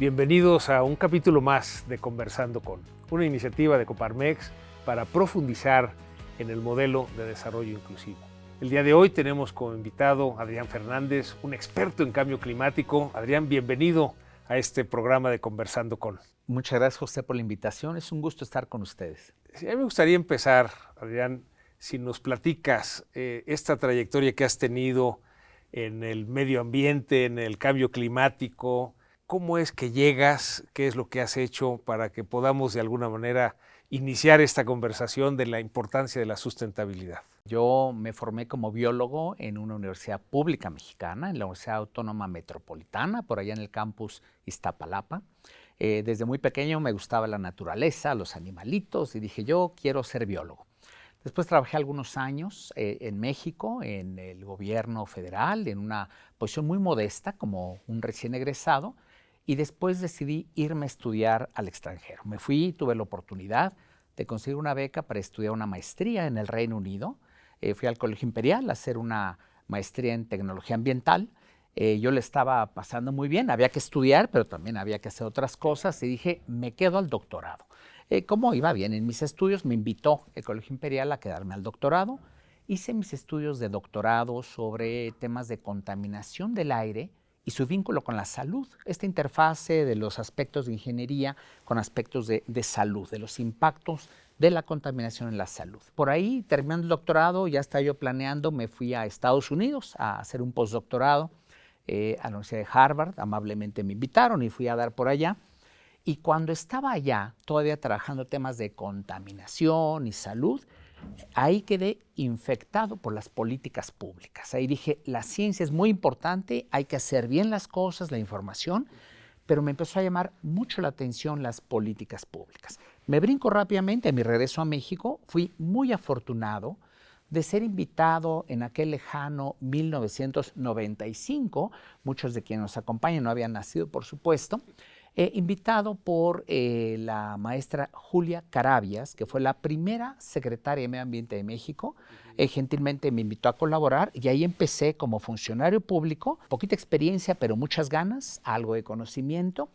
Bienvenidos a un capítulo más de Conversando con, una iniciativa de Coparmex para profundizar en el modelo de desarrollo inclusivo. El día de hoy tenemos como invitado a Adrián Fernández, un experto en cambio climático. Adrián, bienvenido a este programa de Conversando con. Muchas gracias, José, por la invitación. Es un gusto estar con ustedes. Sí, a mí me gustaría empezar, Adrián, si nos platicas esta trayectoria que has tenido en el medio ambiente, en el cambio climático. ¿Cómo es que llegas? ¿Qué es lo que has hecho para que podamos de alguna manera iniciar esta conversación de la importancia de la sustentabilidad? Yo me formé como biólogo en una universidad pública mexicana, en la Universidad Autónoma Metropolitana, por allá en el campus Iztapalapa. Desde muy pequeño me gustaba la naturaleza, los animalitos, y dije, yo quiero ser biólogo. Después trabajé algunos años en México, en el gobierno federal, en una posición muy modesta, como un recién egresado, y después decidí irme a estudiar al extranjero. Me fui, tuve la oportunidad de conseguir una beca para estudiar una maestría en el Reino Unido. Fui al Colegio Imperial a hacer una maestría en tecnología ambiental. Yo le estaba pasando muy bien, había que estudiar, pero también había que hacer otras cosas, y dije, me quedo al doctorado. Como iba bien en mis estudios, me invitó el Colegio Imperial a quedarme al doctorado. Hice mis estudios de doctorado sobre temas de contaminación del aire y su vínculo con la salud, esta interfase de los aspectos de ingeniería con aspectos de salud, de los impactos de la contaminación en la salud. Por ahí, terminando el doctorado, ya estaba yo planeando, me fui a Estados Unidos a hacer un postdoctorado a la Universidad de Harvard. Amablemente me invitaron y fui a dar por allá. Y cuando estaba allá, todavía trabajando temas de contaminación y salud, ahí quedé infectado por las políticas públicas. Ahí dije, la ciencia es muy importante, hay que hacer bien las cosas, la información, pero me empezó a llamar mucho la atención las políticas públicas. Me brinco rápidamente a mi regreso a México. Fui muy afortunado de ser invitado en aquel lejano 1995, muchos de quienes nos acompañan no habían nacido, por supuesto, invitado por la maestra Julia Carabias, que fue la primera secretaria de Medio Ambiente de México. Gentilmente me invitó a colaborar y ahí empecé como funcionario público, poquita experiencia, pero muchas ganas, algo de conocimiento,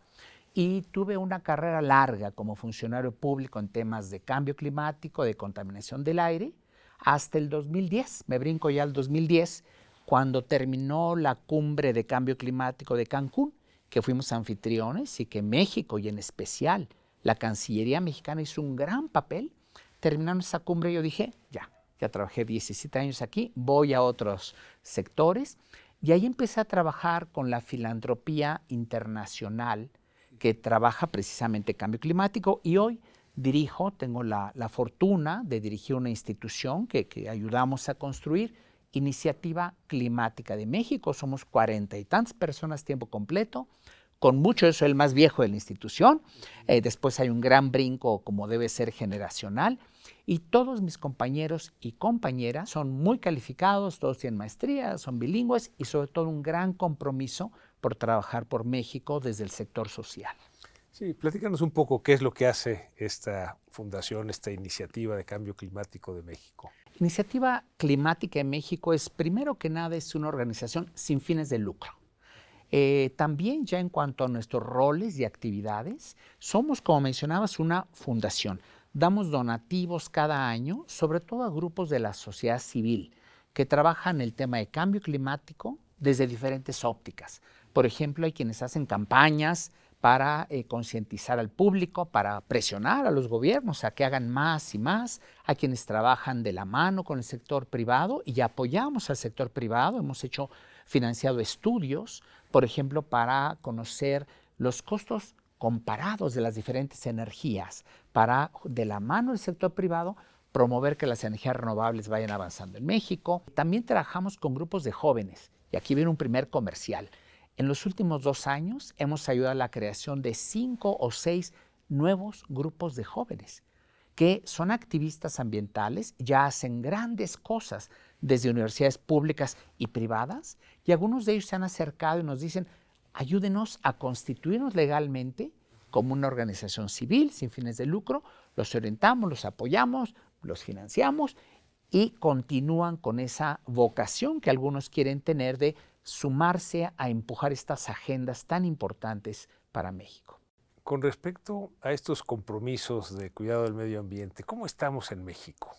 y tuve una carrera larga como funcionario público en temas de cambio climático, de contaminación del aire, hasta el 2010. Me brinco ya al 2010, cuando terminó la cumbre de cambio climático de Cancún, que fuimos anfitriones y que México, y en especial la Cancillería mexicana, hizo un gran papel. Terminando esa cumbre, yo dije, ya trabajé 17 años aquí, voy a otros sectores, y ahí empecé a trabajar con la filantropía internacional que trabaja precisamente cambio climático, y hoy tengo la fortuna de dirigir una institución que ayudamos a construir, Iniciativa Climática de México. Somos 40 y tantas personas tiempo completo. Con mucho, yo soy el más viejo de la institución. Después hay un gran brinco, como debe ser, generacional. Y todos mis compañeros y compañeras son muy calificados, todos tienen maestría, son bilingües y sobre todo un gran compromiso por trabajar por México desde el sector social. Sí, platícanos un poco qué es lo que hace esta fundación, esta iniciativa de cambio climático de México. Iniciativa Climática de México es, primero que nada, es una organización sin fines de lucro. También ya en cuanto a nuestros roles y actividades, somos, como mencionabas, una fundación. Damos donativos cada año, sobre todo a grupos de la sociedad civil que trabajan el tema de cambio climático desde diferentes ópticas. Por ejemplo, hay quienes hacen campañas para concientizar al público, para presionar a los gobiernos a que hagan más y más. Hay quienes trabajan de la mano con el sector privado y apoyamos al sector privado. Hemos financiado estudios, por ejemplo, para conocer los costos comparados de las diferentes energías, para, de la mano del sector privado, promover que las energías renovables vayan avanzando en México. También trabajamos con grupos de jóvenes, y aquí viene un primer comercial. En los últimos 2 años hemos ayudado a la creación de 5 o 6 nuevos grupos de jóvenes que son activistas ambientales, ya hacen grandes cosas desde universidades públicas y privadas, y algunos de ellos se han acercado y nos dicen, ayúdenos a constituirnos legalmente como una organización civil sin fines de lucro. Los orientamos, los apoyamos, los financiamos y continúan con esa vocación que algunos quieren tener de sumarse a empujar estas agendas tan importantes para México. Con respecto a estos compromisos de cuidado del medio ambiente, ¿cómo estamos en México?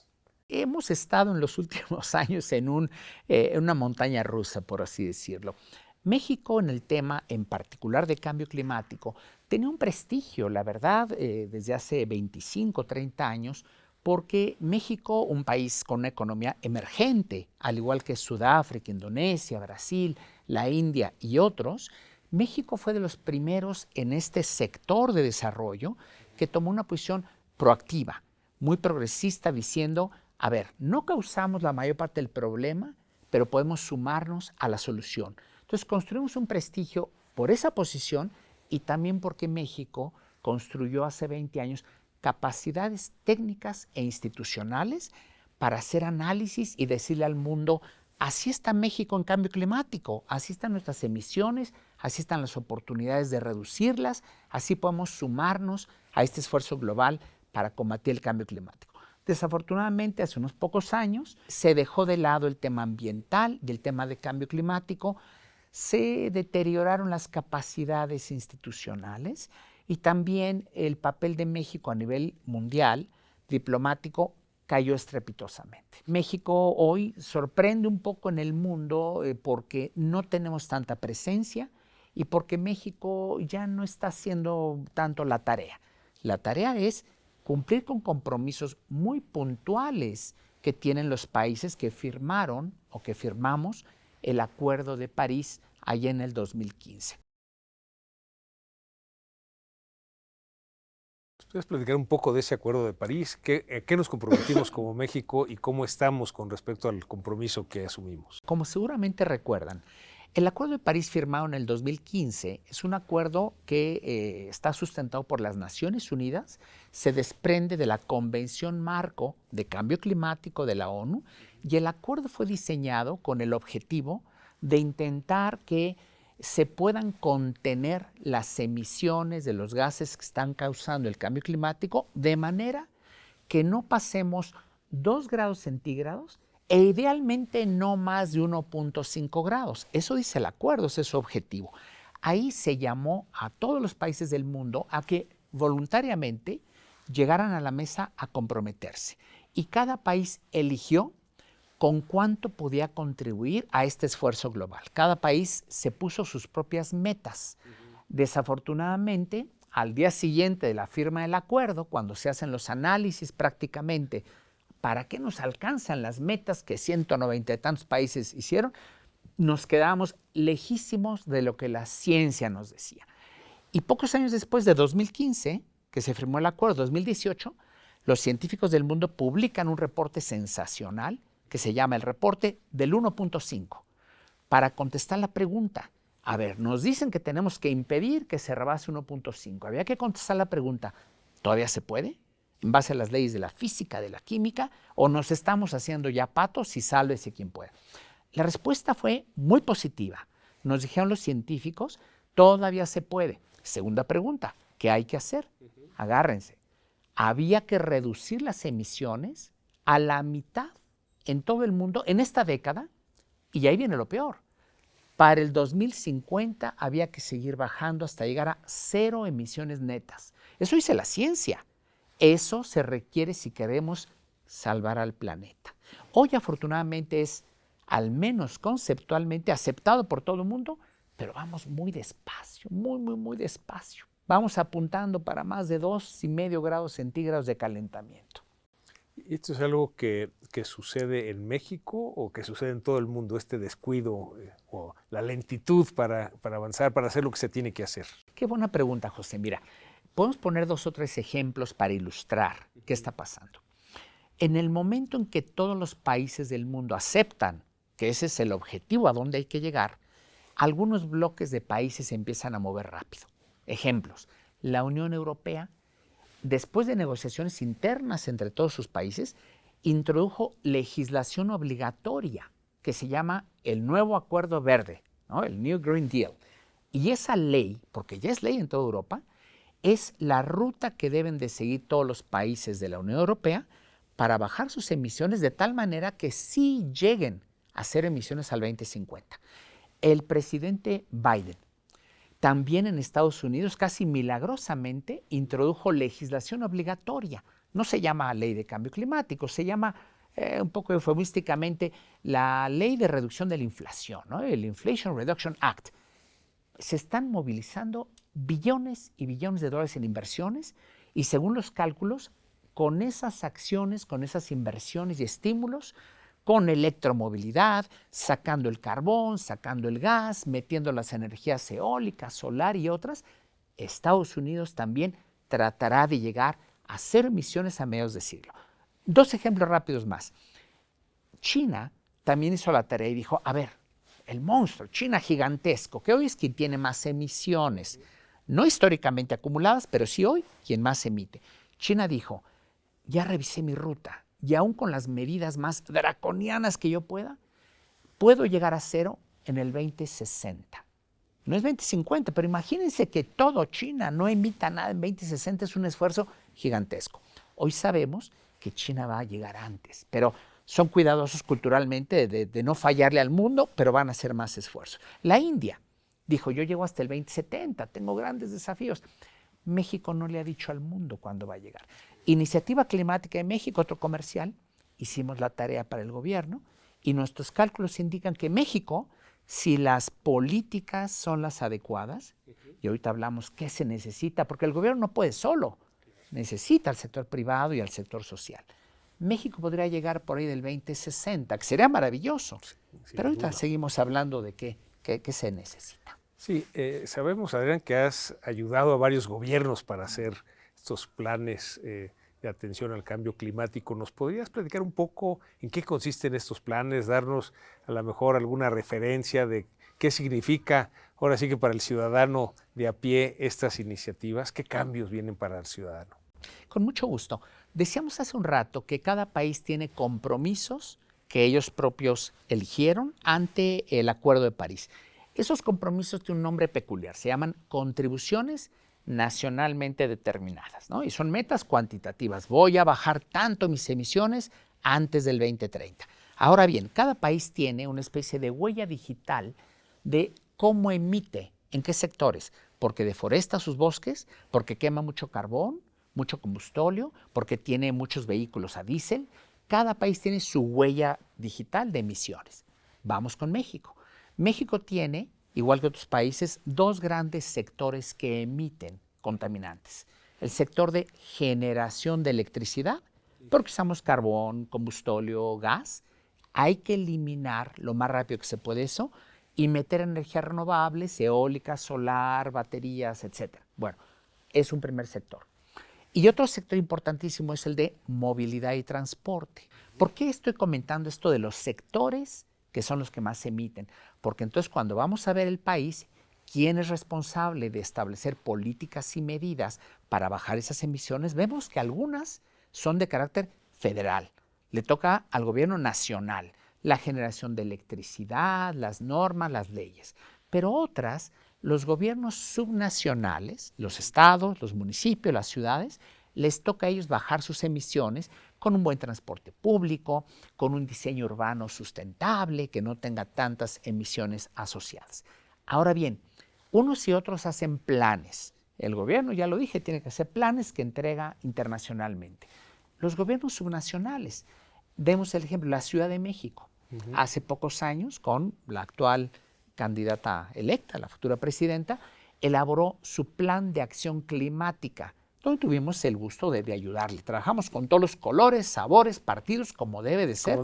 Hemos estado en los últimos años en una montaña rusa, por así decirlo. México, en el tema en particular de cambio climático, tenía un prestigio, la verdad, desde hace 25, 30 años, porque México, un país con una economía emergente, al igual que Sudáfrica, Indonesia, Brasil, la India y otros, México fue de los primeros en este sector de desarrollo que tomó una posición proactiva, muy progresista, diciendo, a ver, no causamos la mayor parte del problema, pero podemos sumarnos a la solución. Entonces construimos un prestigio por esa posición y también porque México construyó hace 20 años capacidades técnicas e institucionales para hacer análisis y decirle al mundo, así está México en cambio climático, así están nuestras emisiones, así están las oportunidades de reducirlas, así podemos sumarnos a este esfuerzo global para combatir el cambio climático. Desafortunadamente, hace unos pocos años se dejó de lado el tema ambiental y el tema de cambio climático, se deterioraron las capacidades institucionales y también el papel de México a nivel mundial, diplomático, cayó estrepitosamente. México hoy sorprende un poco en el mundo porque no tenemos tanta presencia y porque México ya no está haciendo tanto la tarea. La tarea es cumplir con compromisos muy puntuales que tienen los países que firmaron o que firmamos el Acuerdo de París allá en el 2015. ¿Puedes platicar un poco de ese Acuerdo de París? ¿Qué nos comprometimos como México y cómo estamos con respecto al compromiso que asumimos? Como seguramente recuerdan, el Acuerdo de París firmado en el 2015 es un acuerdo que está sustentado por las Naciones Unidas, se desprende de la Convención Marco de Cambio Climático de la ONU y el acuerdo fue diseñado con el objetivo de intentar que se puedan contener las emisiones de los gases que están causando el cambio climático de manera que no pasemos 2 grados centígrados e idealmente no más de 1.5 grados. Eso dice el acuerdo, ese es su objetivo. Ahí se llamó a todos los países del mundo a que voluntariamente llegaran a la mesa a comprometerse. Y cada país eligió con cuánto podía contribuir a este esfuerzo global. Cada país se puso sus propias metas. Desafortunadamente, al día siguiente de la firma del acuerdo, cuando se hacen los análisis prácticamente, ¿para qué nos alcanzan las metas que 190 y tantos países hicieron? Nos quedábamos lejísimos de lo que la ciencia nos decía. Y pocos años después de 2015, que se firmó el acuerdo, 2018, los científicos del mundo publican un reporte sensacional que se llama el reporte del 1.5, para contestar la pregunta. A ver, nos dicen que tenemos que impedir que se rebase 1.5. Había que contestar la pregunta, ¿todavía se puede? En base a las leyes de la física, de la química, o nos estamos haciendo ya patos y sálvese quien pueda. La respuesta fue muy positiva. Nos dijeron los científicos, todavía se puede. Segunda pregunta, ¿qué hay que hacer? Agárrense. Había que reducir las emisiones a la mitad en todo el mundo en esta década, y ahí viene lo peor. Para el 2050 había que seguir bajando hasta llegar a 0 emisiones netas. Eso dice la ciencia. Eso se requiere si queremos salvar al planeta. Hoy afortunadamente es, al menos conceptualmente, aceptado por todo el mundo, pero vamos muy despacio, muy despacio. Vamos apuntando para más de 2,5 grados centígrados de calentamiento. ¿Esto es algo que sucede en México o que sucede en todo el mundo, este descuido o la lentitud para avanzar, para hacer lo que se tiene que hacer? Qué buena pregunta, José. Mira, podemos poner 2 o 3 ejemplos para ilustrar qué está pasando. En el momento en que todos los países del mundo aceptan que ese es el objetivo a donde hay que llegar, algunos bloques de países se empiezan a mover rápido. Ejemplos, la Unión Europea, después de negociaciones internas entre todos sus países, introdujo legislación obligatoria que se llama el Nuevo Acuerdo Verde, ¿no? El New Green Deal. Y esa ley, porque ya es ley en toda Europa, es la ruta que deben de seguir todos los países de la Unión Europea para bajar sus emisiones de tal manera que sí lleguen a cero emisiones al 2050. El presidente Biden También en Estados Unidos, casi milagrosamente, introdujo legislación obligatoria. No se llama ley de cambio climático, se llama un poco eufemísticamente la ley de reducción de la inflación, ¿no? El Inflation Reduction Act. Se están movilizando billones y billones de dólares en inversiones y según los cálculos, con esas acciones, con esas inversiones y estímulos, con electromovilidad, sacando el carbón, sacando el gas, metiendo las energías eólicas, solar y otras, Estados Unidos también tratará de llegar a cero emisiones a mediados de siglo. 2 ejemplos rápidos más. China también hizo la tarea y dijo, a ver, el monstruo, China gigantesco, que hoy es quien tiene más emisiones, no históricamente acumuladas, pero sí hoy quien más emite. China dijo, ya revisé mi ruta y aún con las medidas más draconianas que yo puedo llegar a cero en el 2060. No es 2050, pero imagínense que todo China no emita nada en 2060, es un esfuerzo gigantesco. Hoy sabemos que China va a llegar antes, pero son cuidadosos culturalmente de no fallarle al mundo, pero van a hacer más esfuerzos. La India dijo, yo llego hasta el 2070, tengo grandes desafíos. México no le ha dicho al mundo cuándo va a llegar. Iniciativa Climática de México, otro comercial, hicimos la tarea para el gobierno y nuestros cálculos indican que México, si las políticas son las adecuadas, y ahorita hablamos qué se necesita, porque el gobierno no puede solo, necesita al sector privado y al sector social. México podría llegar por ahí del 2060, que sería maravilloso, pero ahorita seguimos hablando de qué se necesita. Sí, sabemos, Adrián, que has ayudado a varios gobiernos para hacer estos planes de atención al cambio climático. ¿Nos podrías platicar un poco en qué consisten estos planes, darnos a lo mejor alguna referencia de qué significa ahora sí que para el ciudadano de a pie estas iniciativas? ¿Qué cambios vienen para el ciudadano? Con mucho gusto. Decíamos hace un rato que cada país tiene compromisos que ellos propios eligieron ante el Acuerdo de París. Esos compromisos tienen un nombre peculiar, se llaman contribuciones nacionalmente determinadas, ¿no? Y son metas cuantitativas. Voy a bajar tanto mis emisiones antes del 2030. Ahora bien, cada país tiene una especie de huella digital de cómo emite, en qué sectores, porque deforesta sus bosques, porque quema mucho carbón, mucho combustóleo, porque tiene muchos vehículos a diésel. Cada país tiene su huella digital de emisiones. Vamos con México. México tiene, igual que otros países, 2 grandes sectores que emiten contaminantes. El sector de generación de electricidad, porque usamos carbón, combustóleo, gas. Hay que eliminar lo más rápido que se puede eso y meter energías renovables, eólica, solar, baterías, etc. Bueno, es un primer sector. Y otro sector importantísimo es el de movilidad y transporte. ¿Por qué estoy comentando esto de los sectores que son los que más emiten? Porque entonces cuando vamos a ver el país, ¿quién es responsable de establecer políticas y medidas para bajar esas emisiones? Vemos que algunas son de carácter federal. Le toca al gobierno nacional la generación de electricidad, las normas, las leyes. Pero otras, los gobiernos subnacionales, los estados, los municipios, las ciudades, les toca a ellos bajar sus emisiones con un buen transporte público, con un diseño urbano sustentable, que no tenga tantas emisiones asociadas. Ahora bien, unos y otros hacen planes. El gobierno, ya lo dije, tiene que hacer planes que entrega internacionalmente. Los gobiernos subnacionales, demos el ejemplo, la Ciudad de México. Hace pocos años, con la actual candidata electa, la futura presidenta, elaboró su plan de acción climática, donde tuvimos el gusto de ayudarle. Trabajamos con todos los colores, sabores, partidos, como debe de ser,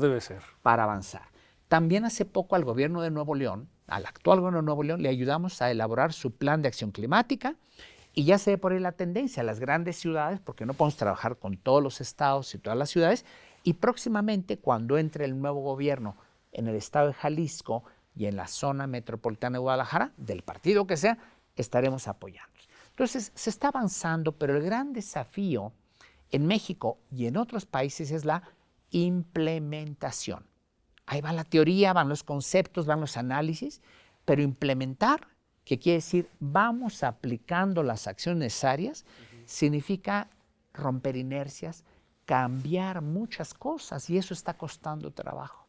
para avanzar. También hace poco al gobierno de Nuevo León, al actual gobierno de Nuevo León, le ayudamos a elaborar su plan de acción climática y ya se ve por ahí la tendencia a las grandes ciudades, porque no podemos trabajar con todos los estados y todas las ciudades, y próximamente cuando entre el nuevo gobierno en el estado de Jalisco y en la zona metropolitana de Guadalajara, del partido que sea, estaremos apoyando. Entonces, se está avanzando, pero el gran desafío en México y en otros países es la implementación. Ahí va la teoría, van los conceptos, van los análisis, pero implementar, que quiere decir vamos aplicando las acciones necesarias, significa romper inercias, cambiar muchas cosas y eso está costando trabajo.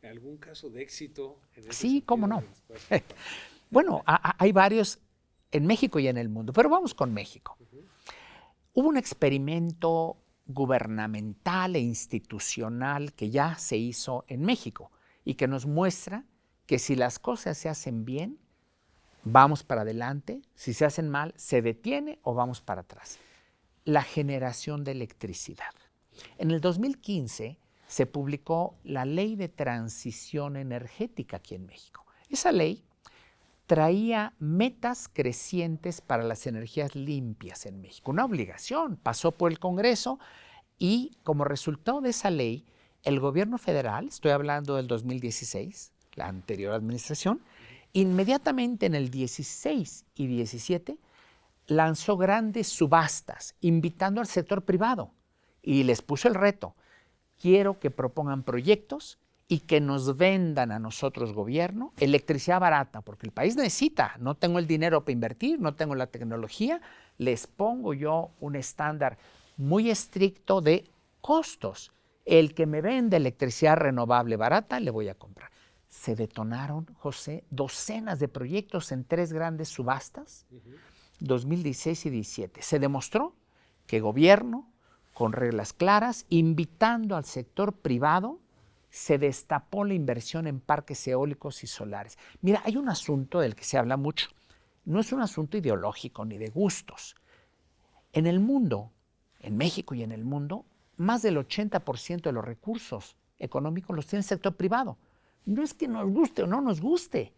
¿Algún caso de éxito? En ese sí, cómo no. Bueno, hay varios en México y en el mundo, pero vamos con México. Hubo un experimento gubernamental e institucional que ya se hizo en México y que nos muestra que si las cosas se hacen bien, vamos para adelante, si se hacen mal, se detiene o vamos para atrás. La generación de electricidad. En el 2015 se publicó la Ley de Transición Energética aquí en México. Esa ley traía metas crecientes para las energías limpias en México, una obligación, pasó por el Congreso y como resultado de esa ley, el gobierno federal, estoy hablando del 2016, la anterior administración, inmediatamente en el 16 y 17 lanzó grandes subastas, invitando al sector privado y les puso el reto, quiero que propongan proyectos y que nos vendan a nosotros, gobierno, electricidad barata, porque el país necesita, no tengo el dinero para invertir, no tengo la tecnología, les pongo yo un estándar muy estricto de costos. El que me vende electricidad renovable barata, le voy a comprar. Se detonaron, José, docenas de proyectos en 3 grandes subastas, 2016 y 2017. Se demostró que gobierno, con reglas claras, invitando al sector privado, se destapó la inversión en parques eólicos y solares. Mira, hay un asunto del que se habla mucho. No es un asunto ideológico ni de gustos. En el mundo, en México y en el mundo, más del 80% de los recursos económicos los tiene el sector privado. No es que nos guste o no nos guste.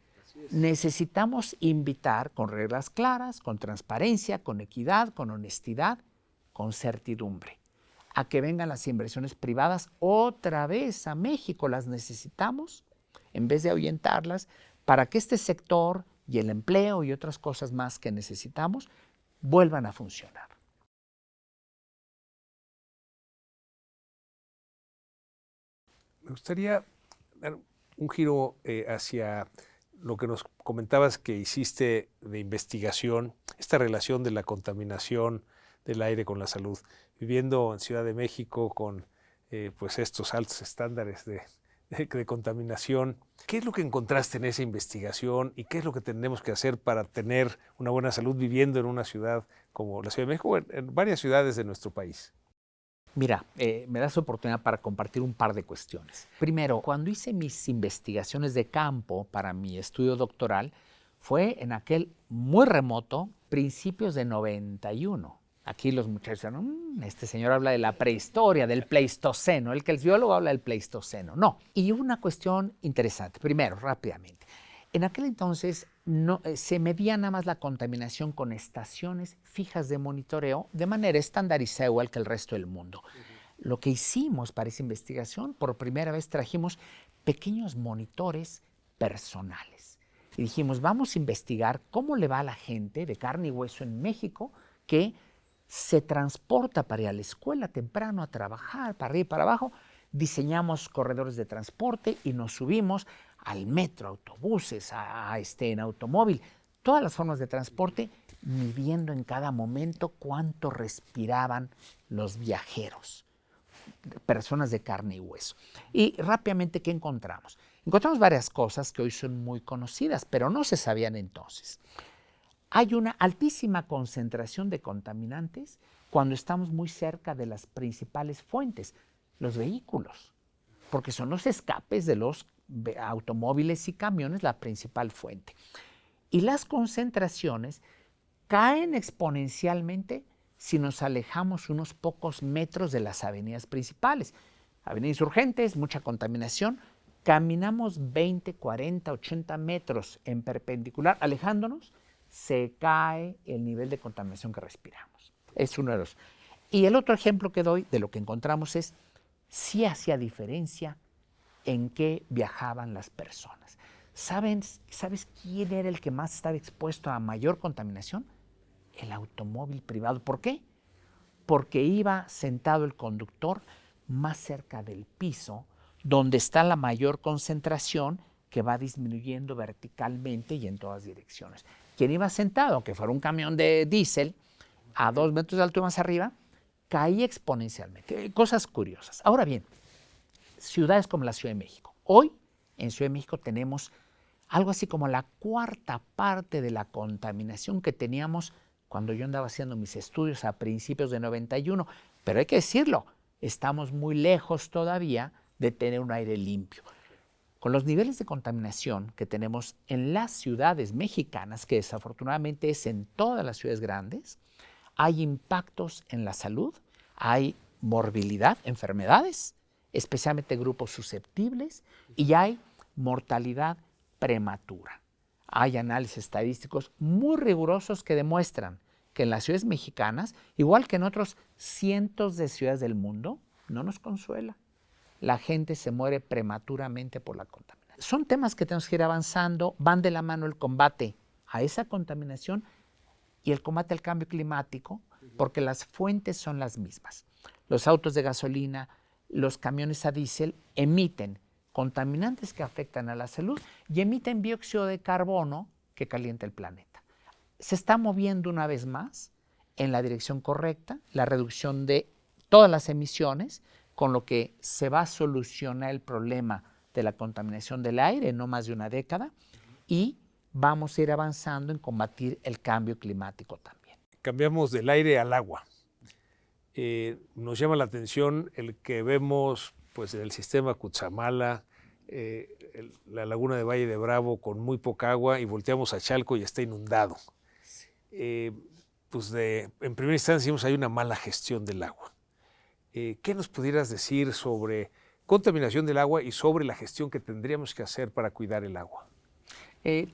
Necesitamos invitar con reglas claras, con transparencia, con equidad, con honestidad, con certidumbre, a que vengan las inversiones privadas otra vez a México. Las necesitamos en vez de ahuyentarlas para que este sector y el empleo y otras cosas más que necesitamos vuelvan a funcionar. Me gustaría dar un giro hacia lo que nos comentabas que hiciste de investigación, esta relación de la contaminación del aire con la salud. Viviendo en Ciudad de México con pues estos altos estándares de contaminación, ¿qué es lo que encontraste en esa investigación y qué es lo que tenemos que hacer para tener una buena salud viviendo en una ciudad como la Ciudad de México o en varias ciudades de nuestro país? Mira, me das oportunidad para compartir un par de cuestiones. Primero, cuando hice mis investigaciones de campo para mi estudio doctoral, fue en aquel muy remoto, principios de 91. Aquí los muchachos dicen, este señor habla de la prehistoria, del Pleistoceno, el que el biólogo habla del Pleistoceno. No. Y una cuestión interesante. Primero, rápidamente. En aquel entonces se medía nada más la contaminación con estaciones fijas de monitoreo de manera estandarizada, igual que el resto del mundo. Lo que hicimos para esa investigación, por primera vez trajimos pequeños monitores personales. Y dijimos, vamos a investigar cómo le va a la gente de carne y hueso en México que se transporta para ir a la escuela temprano, a trabajar, para arriba y para abajo. Diseñamos corredores de transporte y nos subimos al metro, autobuses, en automóvil, todas las formas de transporte, midiendo en cada momento cuánto respiraban los viajeros, personas de carne y hueso. Y rápidamente, ¿qué encontramos? Encontramos varias cosas que hoy son muy conocidas, pero no se sabían entonces. Hay una altísima concentración de contaminantes cuando estamos muy cerca de las principales fuentes, los vehículos, porque son los escapes de los automóviles y camiones la principal fuente. Y las concentraciones caen exponencialmente si nos alejamos unos pocos metros de las avenidas principales. Avenidas Insurgentes, mucha contaminación. Caminamos 20, 40, 80 metros en perpendicular, alejándonos, se cae el nivel de contaminación que respiramos. Es uno de los. Y el otro ejemplo que doy de lo que encontramos es si hacía diferencia en qué viajaban las personas. ¿Sabes quién era el que más estaba expuesto a mayor contaminación? El automóvil privado. ¿Por qué? Porque iba sentado el conductor más cerca del piso, donde está la mayor concentración que va disminuyendo verticalmente y en todas direcciones. Quien iba sentado, aunque fuera un camión de diésel, a 2 metros de altura más arriba, caía exponencialmente. Cosas curiosas. Ahora bien, ciudades como la Ciudad de México. Hoy, en Ciudad de México tenemos algo así como la cuarta parte de la contaminación que teníamos cuando yo andaba haciendo mis estudios a principios de 91. Pero hay que decirlo, estamos muy lejos todavía de tener un aire limpio. Con los niveles de contaminación que tenemos en las ciudades mexicanas, que desafortunadamente es en todas las ciudades grandes, hay impactos en la salud, hay morbilidad, enfermedades, especialmente grupos susceptibles, y hay mortalidad prematura. Hay análisis estadísticos muy rigurosos que demuestran que en las ciudades mexicanas, igual que en otros cientos de ciudades del mundo, no nos consuela. La gente se muere prematuramente por la contaminación. Son temas que tenemos que ir avanzando, van de la mano el combate a esa contaminación y el combate al cambio climático, porque las fuentes son las mismas. Los autos de gasolina, los camiones a diésel emiten contaminantes que afectan a la salud y emiten dióxido de carbono que calienta el planeta. Se está moviendo una vez más en la dirección correcta, la reducción de todas las emisiones, con lo que se va a solucionar el problema de la contaminación del aire en no más de una década y vamos a ir avanzando en combatir el cambio climático también. Cambiamos del aire al agua. Nos llama la atención el que vemos pues, en el sistema Cutzamala, la laguna de Valle de Bravo con muy poca agua y volteamos a Chalco y está inundado. Pues en primera instancia decimos hay una mala gestión del agua. ¿Qué nos pudieras decir sobre contaminación del agua y sobre la gestión que tendríamos que hacer para cuidar el agua?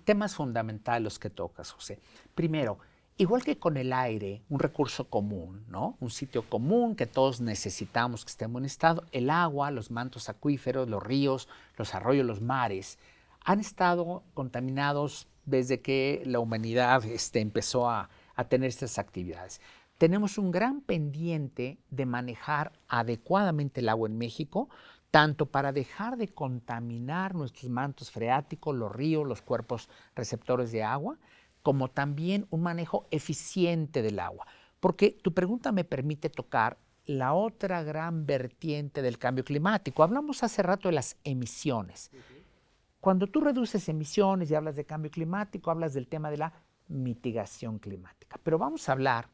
Temas fundamentales los que tocas, José. Primero, igual que con el aire, un recurso común, ¿no? Un sitio común que todos necesitamos que esté en buen estado, el agua, los mantos acuíferos, los ríos, los arroyos, los mares, han estado contaminados desde que la humanidad empezó a tener estas actividades. Tenemos un gran pendiente de manejar adecuadamente el agua en México, tanto para dejar de contaminar nuestros mantos freáticos, los ríos, los cuerpos receptores de agua, como también un manejo eficiente del agua. Porque tu pregunta me permite tocar la otra gran vertiente del cambio climático. Hablamos hace rato de las emisiones. Cuando tú reduces emisiones y hablas de cambio climático, hablas del tema de la mitigación climática. Pero vamos a hablar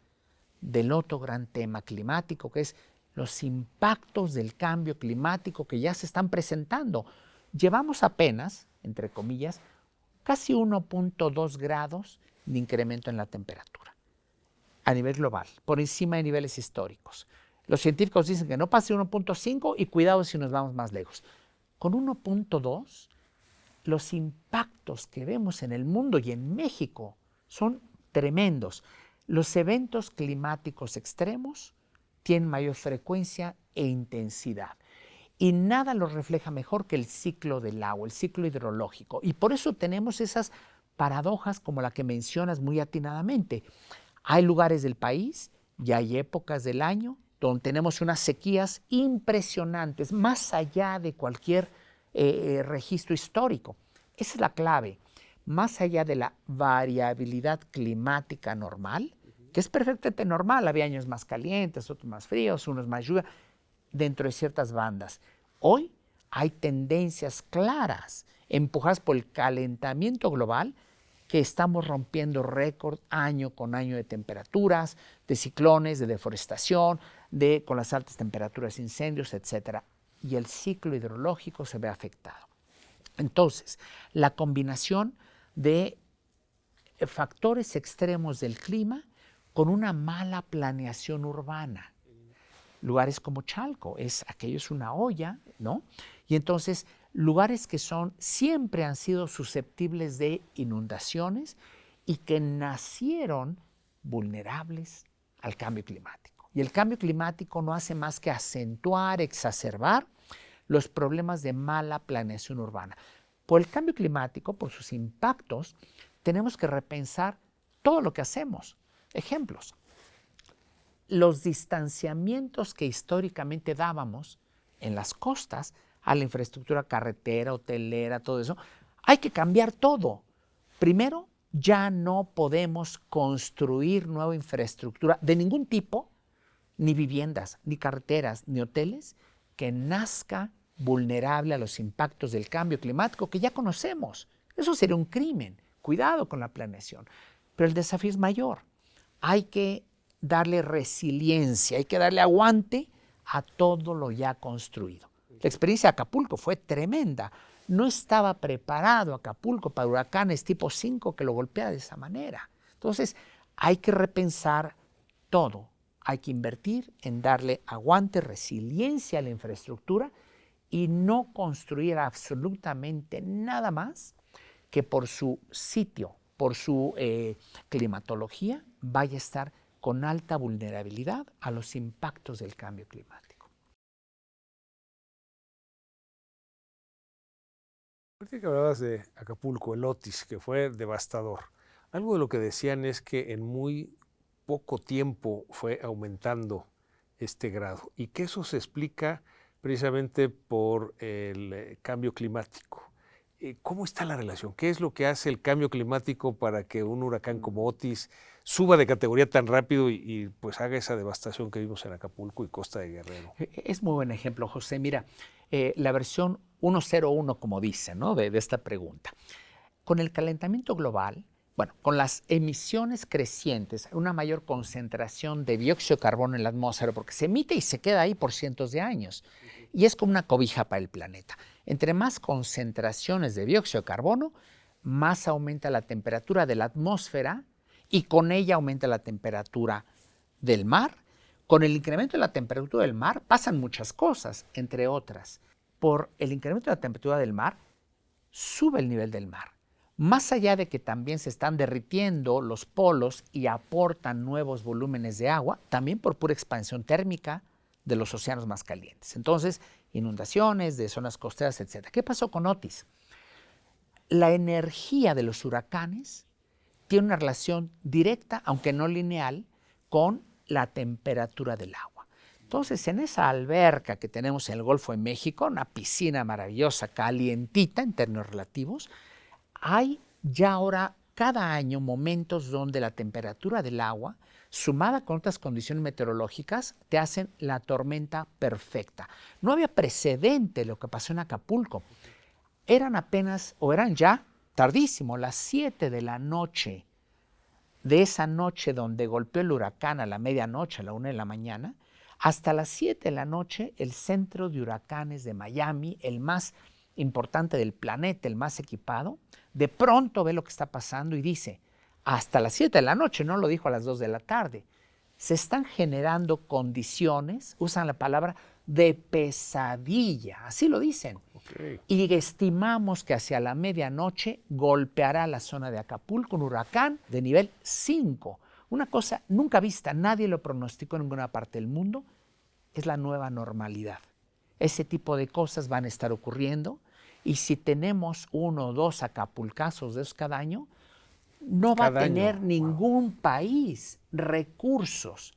del otro gran tema climático, que es los impactos del cambio climático que ya se están presentando. Llevamos apenas, entre comillas, casi 1.2 grados de incremento en la temperatura a nivel global, por encima de niveles históricos. Los científicos dicen que no pase 1.5 y cuidado si nos vamos más lejos. Con 1.2, los impactos que vemos en el mundo y en México son tremendos. Los eventos climáticos extremos tienen mayor frecuencia e intensidad. Y nada los refleja mejor que el ciclo del agua, el ciclo hidrológico. Y por eso tenemos esas paradojas como la que mencionas muy atinadamente. Hay lugares del país y hay épocas del año donde tenemos unas sequías impresionantes, más allá de cualquier registro histórico. Esa es la clave. Más allá de la variabilidad climática normal, que es perfectamente normal, había años más calientes, otros más fríos, unos más lluvia, dentro de ciertas bandas. Hoy hay tendencias claras, empujadas por el calentamiento global, que estamos rompiendo récord año con año de temperaturas, de ciclones, de deforestación, con las altas temperaturas, incendios, etc. Y el ciclo hidrológico se ve afectado. Entonces, la combinación de factores extremos del clima con una mala planeación urbana. Lugares como Chalco, aquello es una olla, ¿no? Y entonces, lugares que siempre han sido susceptibles de inundaciones y que nacieron vulnerables al cambio climático. Y el cambio climático no hace más que acentuar, exacerbar los problemas de mala planeación urbana. Por el cambio climático, por sus impactos, tenemos que repensar todo lo que hacemos. Ejemplos. Los distanciamientos que históricamente dábamos en las costas a la infraestructura carretera, hotelera, todo eso, hay que cambiar todo. Primero, ya no podemos construir nueva infraestructura de ningún tipo, ni viviendas, ni carreteras, ni hoteles, que nazca vulnerable a los impactos del cambio climático que ya conocemos, Eso sería un crimen. Cuidado con la planeación. Pero el desafío es mayor. Hay que darle resiliencia, hay que darle aguante a todo lo ya construido. La experiencia de Acapulco fue tremenda. No estaba preparado Acapulco para huracanes tipo 5 que lo golpea de esa manera. Entonces, hay que repensar todo. Hay que invertir en darle aguante, resiliencia a la infraestructura y no construir absolutamente nada más que por su sitio, por su climatología, vaya a estar con alta vulnerabilidad a los impactos del cambio climático. Ahorita que hablabas de Acapulco, el Otis, que fue devastador, algo de lo que decían es que en muy poco tiempo fue aumentando este grado y que eso se explica precisamente por el cambio climático. ¿Cómo está la relación? ¿Qué es lo que hace el cambio climático para que un huracán como Otis suba de categoría tan rápido y pues haga esa devastación que vimos en Acapulco y Costa de Guerrero? Es muy buen ejemplo, José. Mira, la versión 101, como dice, ¿no? de esta pregunta. Con el calentamiento global, bueno, con las emisiones crecientes, una mayor concentración de dióxido de carbono en la atmósfera, porque se emite y se queda ahí por cientos de años, y es como una cobija para el planeta. Entre más concentraciones de dióxido de carbono, más aumenta la temperatura de la atmósfera y con ella aumenta la temperatura del mar. Con el incremento de la temperatura del mar pasan muchas cosas, entre otras. Por el incremento de la temperatura del mar, sube el nivel del mar. Más allá de que también se están derritiendo los polos y aportan nuevos volúmenes de agua, también por pura expansión térmica de los océanos más calientes. Entonces, inundaciones de zonas costeras, etc. ¿Qué pasó con Otis? La energía de los huracanes tiene una relación directa, aunque no lineal, con la temperatura del agua. Entonces, en esa alberca que tenemos en el Golfo de México, una piscina maravillosa, calientita en términos relativos, hay ya ahora cada año momentos donde la temperatura del agua, sumada con otras condiciones meteorológicas, te hacen la tormenta perfecta. No había precedente lo que pasó en Acapulco. Eran ya tardísimo, las 7 de la noche de esa noche donde golpeó el huracán a la medianoche, a la 1 de la mañana, hasta las 7 de la noche el centro de huracanes de Miami, el más importante del planeta, el más equipado, de pronto ve lo que está pasando y dice, hasta las 7 de la noche, no lo dijo a las 2 de la tarde, se están generando condiciones, usan la palabra de pesadilla, así lo dicen. Okay. Y estimamos que hacia la medianoche golpeará la zona de Acapulco un huracán de nivel 5. Una cosa nunca vista, nadie lo pronosticó en ninguna parte del mundo, es la nueva normalidad. Ese tipo de cosas van a estar ocurriendo y si tenemos 1 o 2 acapulcazos de esos cada año, no va a tener ningún país recursos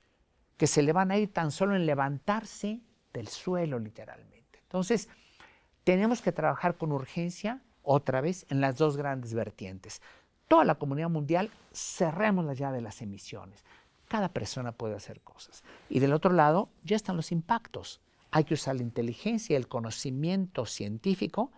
que se le van a ir tan solo en levantarse del suelo literalmente. Entonces, tenemos que trabajar con urgencia otra vez en las 2 grandes vertientes. Toda la comunidad mundial, cerremos ya de las emisiones. Cada persona puede hacer cosas. Y del otro lado, ya están los impactos. Hay que usar la inteligencia y el conocimiento científico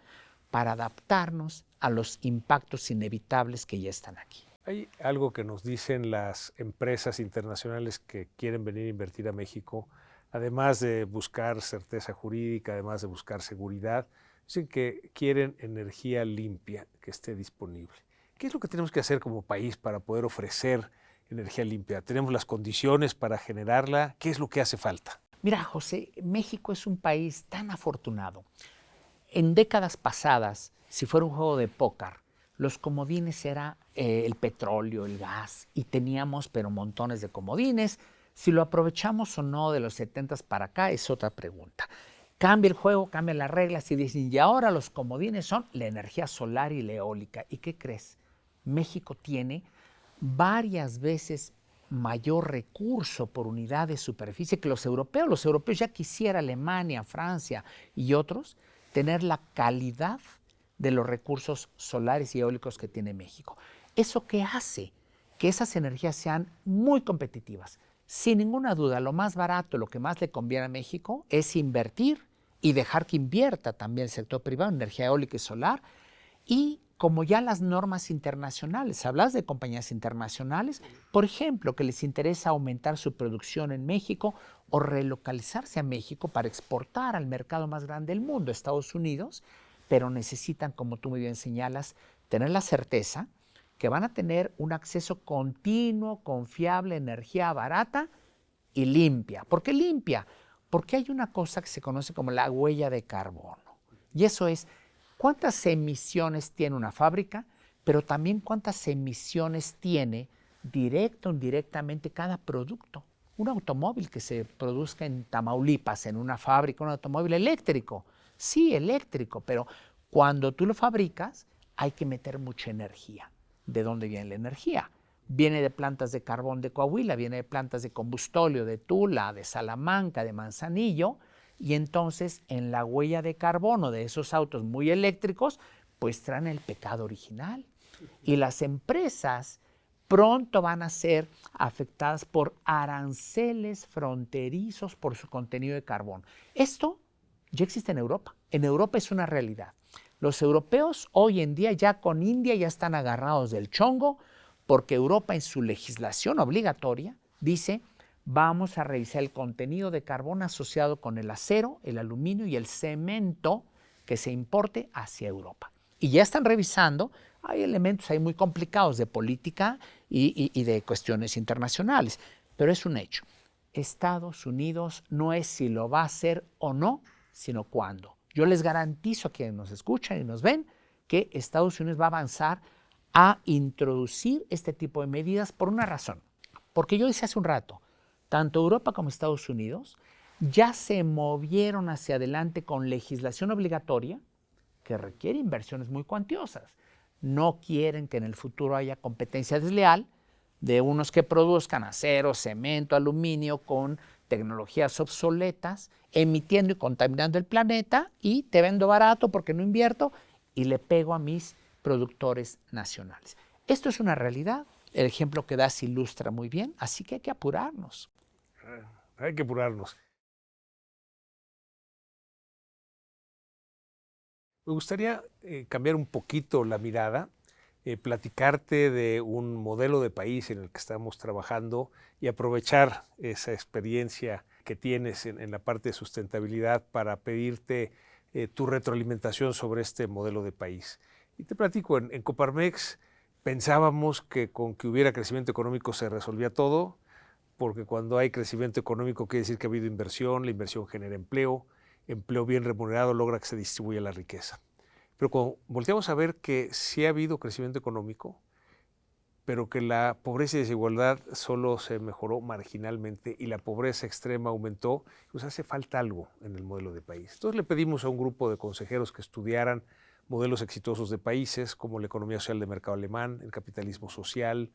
para adaptarnos a los impactos inevitables que ya están aquí. Hay algo que nos dicen las empresas internacionales que quieren venir a invertir a México, además de buscar certeza jurídica, además de buscar seguridad, dicen que quieren energía limpia que esté disponible. ¿Qué es lo que tenemos que hacer como país para poder ofrecer energía limpia? ¿Tenemos las condiciones para generarla? ¿Qué es lo que hace falta? Mira, José, México es un país tan afortunado. En décadas pasadas, si fuera un juego de póker, los comodines era el petróleo, el gas, y teníamos pero montones de comodines. Si lo aprovechamos o no de los 70s para acá es otra pregunta. Cambia el juego, cambian las reglas y dicen, y ahora los comodines son la energía solar y la eólica. ¿Y qué crees? México tiene varias veces mayor recurso por unidad de superficie que los europeos. Los europeos ya quisiera Alemania, Francia y otros tener la calidad de los recursos solares y eólicos que tiene México. ¿Eso qué hace? Que esas energías sean muy competitivas. Sin ninguna duda, lo más barato, lo que más le conviene a México es invertir y dejar que invierta también el sector privado en energía eólica y solar y como ya las normas internacionales. Hablas de compañías internacionales, por ejemplo, que les interesa aumentar su producción en México o relocalizarse a México para exportar al mercado más grande del mundo, Estados Unidos, pero necesitan, como tú muy bien señalas, tener la certeza que van a tener un acceso continuo, confiable, energía barata y limpia. ¿Por qué limpia? Porque hay una cosa que se conoce como la huella de carbono. Y eso es cuántas emisiones tiene una fábrica, pero también cuántas emisiones tiene directo o indirectamente cada producto. Un automóvil que se produzca en Tamaulipas, en una fábrica, un automóvil eléctrico. Sí, eléctrico, pero cuando tú lo fabricas hay que meter mucha energía. ¿De dónde viene la energía? Viene de plantas de carbón de Coahuila, viene de plantas de combustóleo de Tula, de Salamanca, de Manzanillo, y entonces en la huella de carbono de esos autos muy eléctricos, pues traen el pecado original. Y las empresas pronto van a ser afectadas por aranceles fronterizos por su contenido de carbono. Esto ya existe en Europa. En Europa es una realidad. Los europeos hoy en día ya con India ya están agarrados del chongo porque Europa en su legislación obligatoria dice vamos a revisar el contenido de carbono asociado con el acero, el aluminio y el cemento que se importe hacia Europa. Y ya están revisando, hay elementos ahí muy complicados de política y de cuestiones internacionales, pero es un hecho. Estados Unidos no es si lo va a hacer o no, sino cuándo. Yo les garantizo a quienes nos escuchan y nos ven que Estados Unidos va a avanzar a introducir este tipo de medidas por una razón. Porque yo decía hace un rato, tanto Europa como Estados Unidos ya se movieron hacia adelante con legislación obligatoria que requiere inversiones muy cuantiosas. No quieren que en el futuro haya competencia desleal de unos que produzcan acero, cemento, aluminio con tecnologías obsoletas, emitiendo y contaminando el planeta y te vendo barato porque no invierto y le pego a mis productores nacionales. Esto es una realidad. El ejemplo que das ilustra muy bien, así que hay que apurarnos. Hay que apurarnos. Me gustaría cambiar un poquito la mirada, platicarte de un modelo de país en el que estamos trabajando y aprovechar esa experiencia que tienes en la parte de sustentabilidad para pedirte tu retroalimentación sobre este modelo de país. Y te platico, en Coparmex pensábamos que con que hubiera crecimiento económico se resolvía todo, porque cuando hay crecimiento económico quiere decir que ha habido inversión, la inversión genera empleo, empleo bien remunerado logra que se distribuya la riqueza. Pero cuando volteamos a ver que sí ha habido crecimiento económico, pero que la pobreza y desigualdad solo se mejoró marginalmente y la pobreza extrema aumentó, pues hace falta algo en el modelo de país. Entonces le pedimos a un grupo de consejeros que estudiaran modelos exitosos de países como la economía social de mercado alemán, el capitalismo social,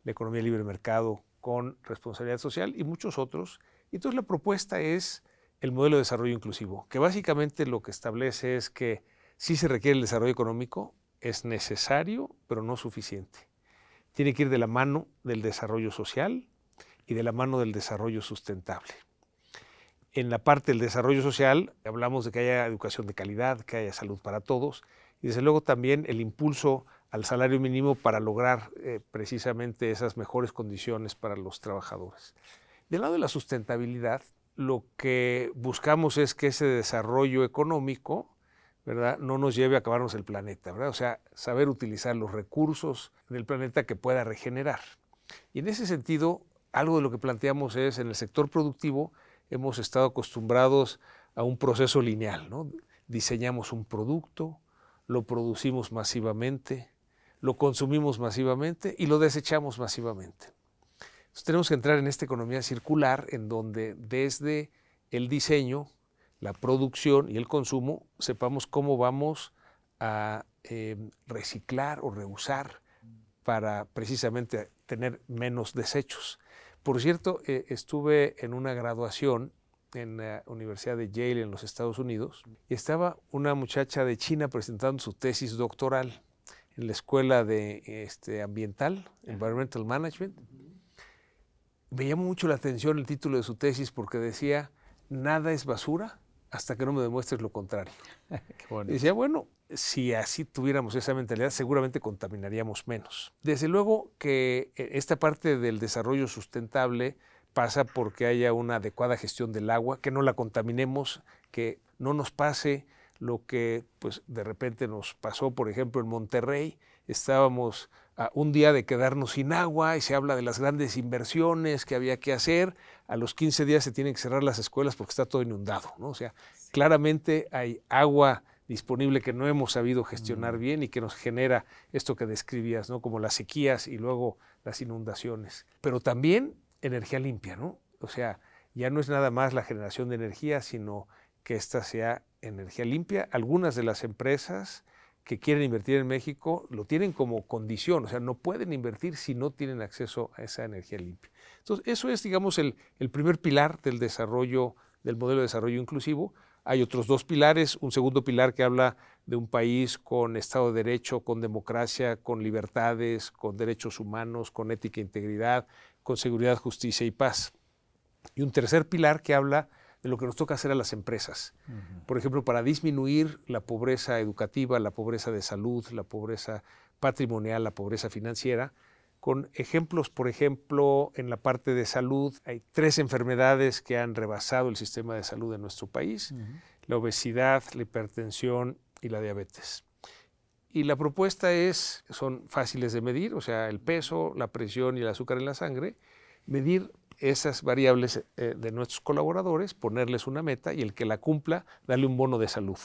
la economía libre de mercado con responsabilidad social y muchos otros. Y entonces la propuesta es el modelo de desarrollo inclusivo, que básicamente lo que establece es que sí se requiere el desarrollo económico, es necesario, pero no suficiente. Tiene que ir de la mano del desarrollo social y de la mano del desarrollo sustentable. En la parte del desarrollo social hablamos de que haya educación de calidad, que haya salud para todos y desde luego también el impulso al salario mínimo para lograr precisamente esas mejores condiciones para los trabajadores. Del lado de la sustentabilidad, lo que buscamos es que ese desarrollo económico, ¿verdad?, no nos lleve a acabarnos el planeta, ¿verdad? O sea, saber utilizar los recursos del planeta que pueda regenerar. Y en ese sentido, algo de lo que planteamos es, en el sector productivo, hemos estado acostumbrados a un proceso lineal, ¿no? Diseñamos un producto, lo producimos masivamente, lo consumimos masivamente y lo desechamos masivamente. Entonces tenemos que entrar en esta economía circular en donde desde el diseño, la producción y el consumo sepamos cómo vamos a reciclar o reusar para precisamente tener menos desechos. Por cierto, estuve en una graduación en la Universidad de Yale en los Estados Unidos y estaba una muchacha de China presentando su tesis doctoral en la escuela de ambiental, Environmental Management. Me llamó mucho la atención el título de su tesis porque decía, nada es basura hasta que no me demuestres lo contrario. Qué bonito. Y decía, bueno, si así tuviéramos esa mentalidad, seguramente contaminaríamos menos. Desde luego que esta parte del desarrollo sustentable pasa porque haya una adecuada gestión del agua, que no la contaminemos, que no nos pase lo que pues, de repente nos pasó, por ejemplo, en Monterrey. Estábamos a un día de quedarnos sin agua y se habla de las grandes inversiones que había que hacer. A los 15 días se tienen que cerrar las escuelas porque está todo inundado, ¿no? O sea, claramente hay agua disponible que no hemos sabido gestionar bien y que nos genera esto que describías, ¿no? Como las sequías y luego las inundaciones. Pero también energía limpia, ¿no? O sea, ya no es nada más la generación de energía, sino que esta sea energía limpia. Algunas de las empresas que quieren invertir en México lo tienen como condición, o sea, no pueden invertir si no tienen acceso a esa energía limpia. Entonces, eso es, digamos, el primer pilar del desarrollo, del modelo de desarrollo inclusivo. Hay otros dos pilares, un segundo pilar que habla de un país con Estado de Derecho, con democracia, con libertades, con derechos humanos, con ética e integridad, con seguridad, justicia y paz. Y un tercer pilar que habla de lo que nos toca hacer a las empresas. Por ejemplo, para disminuir la pobreza educativa, la pobreza de salud, la pobreza patrimonial, la pobreza financiera, con ejemplos, por ejemplo, en la parte de salud, hay 3 enfermedades que han rebasado el sistema de salud de nuestro país, la obesidad, la hipertensión y la diabetes. Y la propuesta son fáciles de medir, o sea, el peso, la presión y el azúcar en la sangre, medir esas variables de nuestros colaboradores, ponerles una meta y el que la cumpla, darle un bono de salud.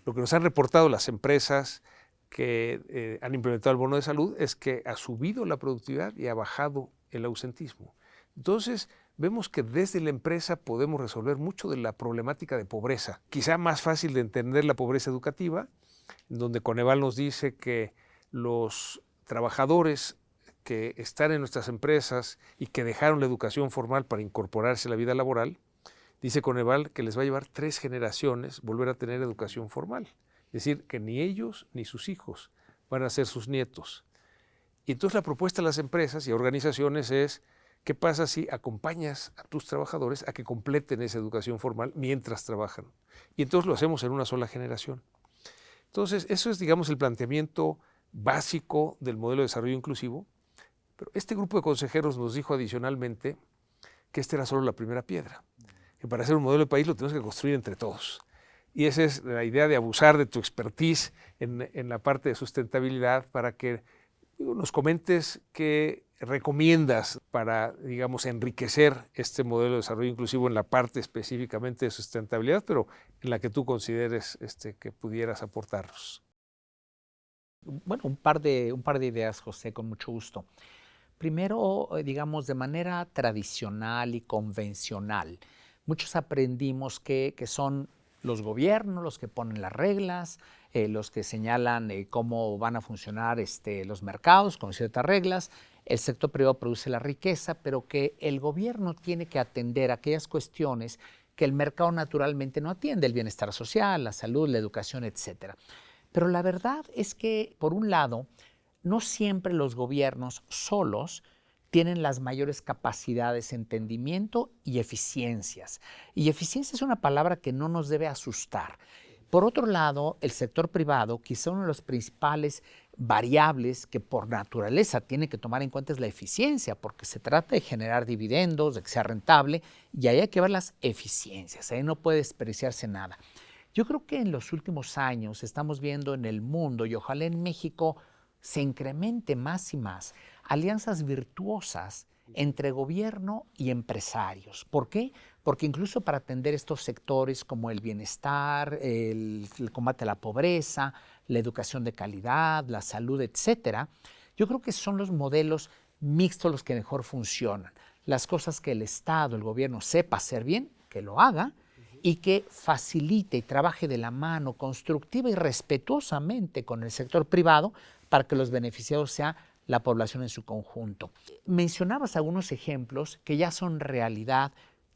Lo que nos han reportado las empresas que han implementado el bono de salud es que ha subido la productividad y ha bajado el ausentismo. Entonces, vemos que desde la empresa podemos resolver mucho de la problemática de pobreza. Quizá más fácil de entender la pobreza educativa, donde Coneval nos dice que los trabajadores que están en nuestras empresas y que dejaron la educación formal para incorporarse a la vida laboral, dice Coneval que les va a llevar 3 generaciones volver a tener educación formal. Es decir, que ni ellos ni sus hijos van a ser sus nietos. Y entonces la propuesta de las empresas y organizaciones es, ¿qué pasa si acompañas a tus trabajadores a que completen esa educación formal mientras trabajan? Y entonces lo hacemos en una sola generación. Entonces, eso es, digamos, el planteamiento básico del modelo de desarrollo inclusivo. Pero este grupo de consejeros nos dijo adicionalmente que esta era solo la primera piedra, que para hacer un modelo de país lo tenemos que construir entre todos. Y esa es la idea de abusar de tu expertise en la parte de sustentabilidad para que nos comentes qué recomiendas para, digamos, enriquecer este modelo de desarrollo inclusivo en la parte específicamente de sustentabilidad, pero en la que tú consideres que pudieras aportarnos. Bueno, un par de ideas, José, con mucho gusto. Primero, digamos, de manera tradicional y convencional, muchos aprendimos que son los gobiernos los que ponen las reglas, los que señalan cómo van a funcionar los mercados con ciertas reglas. El sector privado produce la riqueza, pero que el gobierno tiene que atender aquellas cuestiones que el mercado naturalmente no atiende, el bienestar social, la salud, la educación, etcétera. Pero la verdad es que, por un lado, no siempre los gobiernos solos tienen las mayores capacidades, entendimiento y eficiencias. Y eficiencia es una palabra que no nos debe asustar. Por otro lado, el sector privado, quizá una de las principales variables que por naturaleza tiene que tomar en cuenta es la eficiencia, porque se trata de generar dividendos, de que sea rentable, y ahí hay que ver las eficiencias, ahí no puede desperdiciarse nada. Yo creo que en los últimos años estamos viendo en el mundo, y ojalá en México se incremente más y más, alianzas virtuosas entre gobierno y empresarios. ¿Por qué? Porque incluso para atender estos sectores como el bienestar, el combate a la pobreza, la educación de calidad, la salud, etcétera, yo creo que son los modelos mixtos los que mejor funcionan. Las cosas que el Estado, el gobierno sepa hacer bien, que lo haga, y que facilite y trabaje de la mano constructiva y respetuosamente con el sector privado para que los beneficiados sea la población en su conjunto. Mencionabas algunos ejemplos que ya son realidad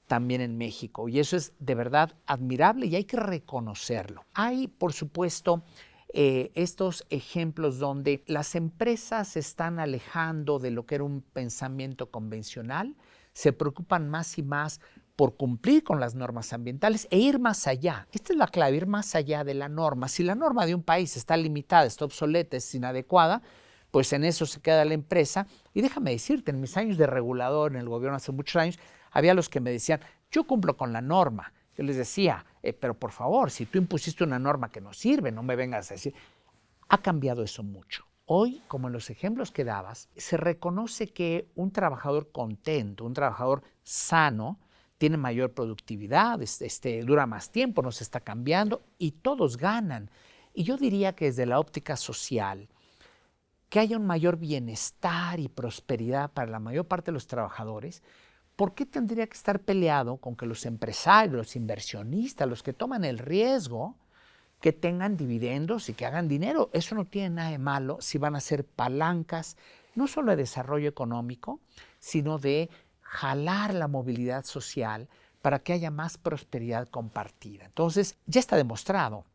también en México y eso es de verdad admirable y hay que reconocerlo. Hay, por supuesto, estos ejemplos donde las empresas se están alejando de lo que era un pensamiento convencional, se preocupan más y más por cumplir con las normas ambientales e ir más allá. Esta es la clave, ir más allá de la norma. Si la norma de un país está limitada, está obsoleta, es inadecuada, pues en eso se queda la empresa. Y déjame decirte, en mis años de regulador en el gobierno hace muchos años, había los que me decían, yo cumplo con la norma. Yo les decía, pero por favor, si tú impusiste una norma que no sirve, no me vengas a decir. Ha cambiado eso mucho. Hoy, como en los ejemplos que dabas, se reconoce que un trabajador contento, un trabajador sano, tiene mayor productividad, dura más tiempo, no se está cambiando y todos ganan. Y yo diría que desde la óptica social, que haya un mayor bienestar y prosperidad para la mayor parte de los trabajadores, ¿por qué tendría que estar peleado con que los empresarios, los inversionistas, los que toman el riesgo, que tengan dividendos y que hagan dinero? Eso no tiene nada de malo si van a ser palancas, no solo de desarrollo económico, sino de jalar la movilidad social para que haya más prosperidad compartida. Entonces, ya está demostrado,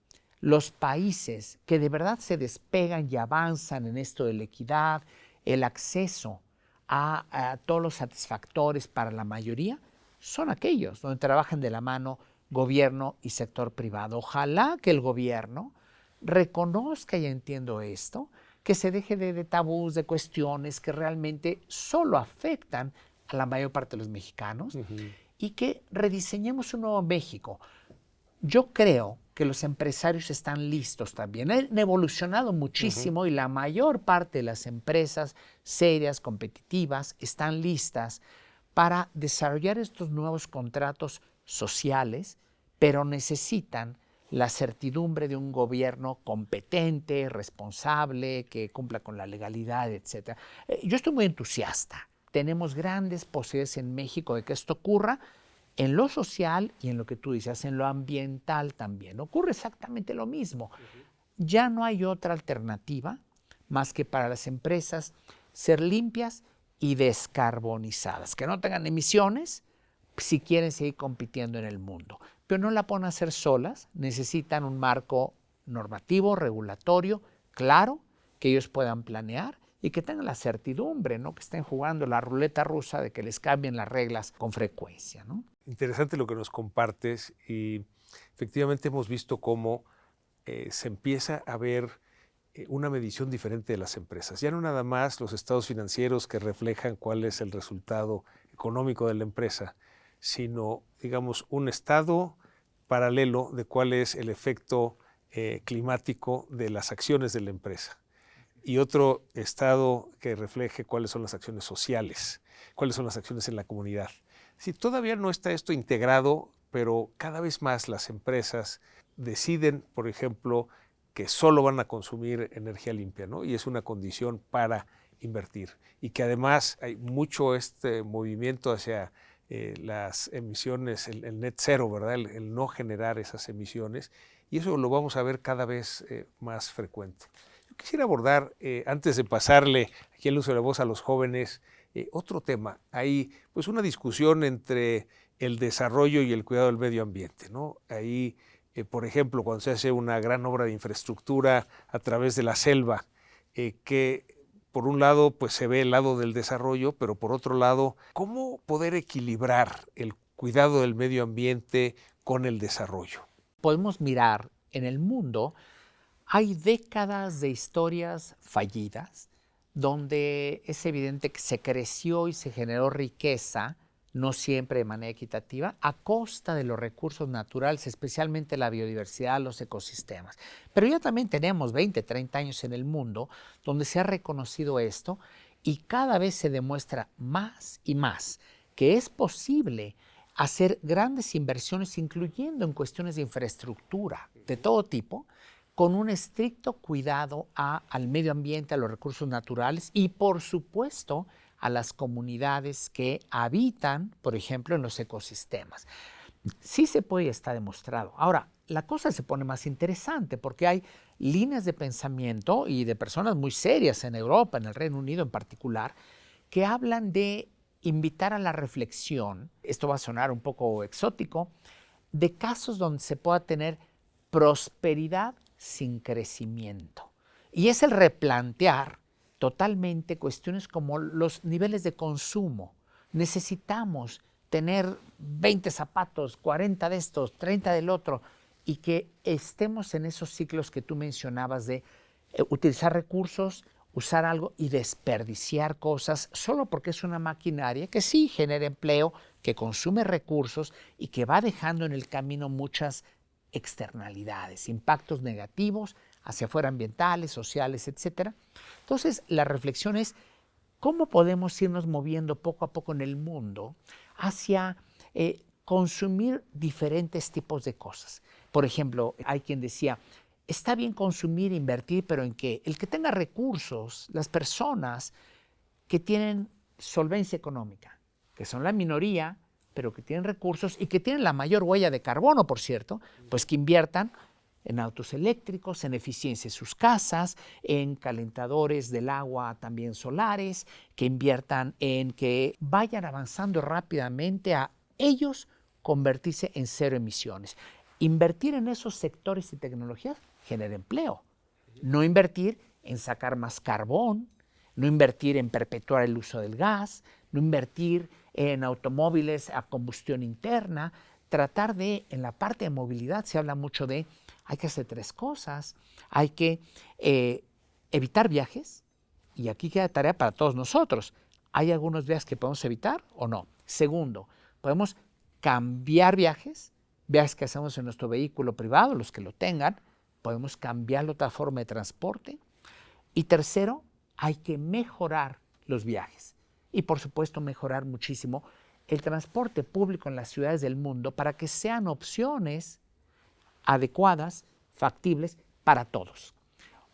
los países que de verdad se despegan y avanzan en esto de la equidad, el acceso a todos los satisfactores para la mayoría, son aquellos donde trabajan de la mano gobierno y sector privado. Ojalá que el gobierno reconozca, y entiendo esto, que se deje de tabús, de cuestiones que realmente solo afectan a la mayor parte de los mexicanos y que rediseñemos un nuevo México. Yo creo que los empresarios están listos también. Han evolucionado muchísimo y la mayor parte de las empresas serias, competitivas, están listas para desarrollar estos nuevos contratos sociales, pero necesitan la certidumbre de un gobierno competente, responsable, que cumpla con la legalidad, etc. Yo estoy muy entusiasta. Tenemos grandes posibilidades en México de que esto ocurra en lo social y en lo que tú dices, en lo ambiental también. Ocurre exactamente lo mismo. Ya no hay otra alternativa más que para las empresas ser limpias y descarbonizadas, que no tengan emisiones si quieren seguir compitiendo en el mundo. Pero no la pueden hacer solas, necesitan un marco normativo, regulatorio, claro, que ellos puedan planear y que tengan la certidumbre, ¿no? Que estén jugando la ruleta rusa de que les cambien las reglas con frecuencia, ¿no? Interesante lo que nos compartes y efectivamente hemos visto cómo se empieza a ver una medición diferente de las empresas. Ya no nada más los estados financieros que reflejan cuál es el resultado económico de la empresa, sino, digamos, un estado paralelo de cuál es el efecto climático de las acciones de la empresa y otro estado que refleje cuáles son las acciones sociales, cuáles son las acciones en la comunidad. Sí, todavía no está esto integrado, pero cada vez más las empresas deciden, por ejemplo, que solo van a consumir energía limpia, ¿no? Y es una condición para invertir. Y que además hay mucho movimiento hacia las emisiones, el net zero, ¿verdad? El no generar esas emisiones. Y eso lo vamos a ver cada vez más frecuente. Yo quisiera abordar, antes de pasarle aquí el uso de la voz a los jóvenes, otro tema. Hay pues una discusión entre el desarrollo y el cuidado del medio ambiente, ¿no? Ahí, por ejemplo, cuando se hace una gran obra de infraestructura a través de la selva, que por un lado pues se ve el lado del desarrollo, pero por otro lado, ¿cómo poder equilibrar el cuidado del medio ambiente con el desarrollo? Podemos mirar en el mundo, hay décadas de historias fallidas donde es evidente que se creció y se generó riqueza, no siempre de manera equitativa, a costa de los recursos naturales, especialmente la biodiversidad, los ecosistemas. Pero ya también tenemos 20, 30 años en el mundo donde se ha reconocido esto y cada vez se demuestra más y más que es posible hacer grandes inversiones, incluyendo en cuestiones de infraestructura de todo tipo, con un estricto cuidado al medio ambiente, a los recursos naturales y, por supuesto, a las comunidades que habitan, por ejemplo, en los ecosistemas. Sí se puede y está demostrado. Ahora, la cosa se pone más interesante porque hay líneas de pensamiento y de personas muy serias en Europa, en el Reino Unido en particular, que hablan de invitar a la reflexión, esto va a sonar un poco exótico, de casos donde se pueda tener prosperidad sin crecimiento. Y es el replantear totalmente cuestiones como los niveles de consumo. Necesitamos tener 20 zapatos, 40 de estos, 30 del otro, y que estemos en esos ciclos que tú mencionabas de utilizar recursos, usar algo y desperdiciar cosas solo porque es una maquinaria que sí genera empleo, que consume recursos y que va dejando en el camino muchas externalidades, impactos negativos hacia afuera, ambientales, sociales, etcétera. Entonces, la reflexión es cómo podemos irnos moviendo poco a poco en el mundo hacia consumir diferentes tipos de cosas. Por ejemplo, hay quien decía, está bien consumir, invertir, pero ¿en qué? El que tenga recursos, las personas que tienen solvencia económica, que son la minoría, pero que tienen recursos y que tienen la mayor huella de carbono, por cierto, pues que inviertan en autos eléctricos, en eficiencia de sus casas, en calentadores del agua también solares, que inviertan en que vayan avanzando rápidamente a ellos convertirse en cero emisiones. Invertir en esos sectores y tecnologías genera empleo. No invertir en sacar más carbón, no invertir en perpetuar el uso del gas, no invertir en automóviles a combustión interna, tratar de, en la parte de movilidad se habla mucho de, hay que hacer 3 cosas, hay que evitar viajes, y aquí queda tarea para todos nosotros. ¿Hay algunos viajes que podemos evitar o no? Segundo, podemos cambiar viajes que hacemos en nuestro vehículo privado, los que lo tengan, podemos cambiarlo a otra forma de transporte. Y tercero, hay que mejorar los viajes y por supuesto mejorar muchísimo el transporte público en las ciudades del mundo para que sean opciones adecuadas, factibles para todos.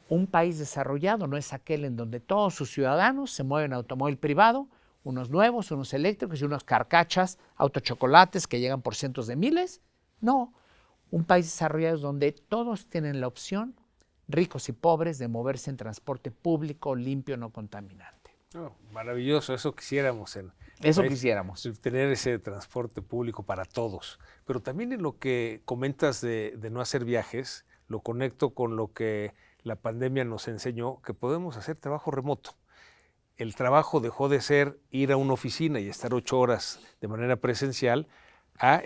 Un país desarrollado no es aquel en donde todos sus ciudadanos se mueven en automóvil privado, unos nuevos, unos eléctricos y unos carcachas, autochocolates que llegan por cientos de miles. No, un país desarrollado es donde todos tienen la opción, ricos y pobres, de moverse en transporte público, limpio, no contaminante. Oh, maravilloso, eso quisiéramos. Eso quisiéramos. Tener ese transporte público para todos. Pero también en lo que comentas de no hacer viajes, lo conecto con lo que la pandemia nos enseñó, que podemos hacer trabajo remoto. El trabajo dejó de ser ir a una oficina y estar 8 horas de manera presencial a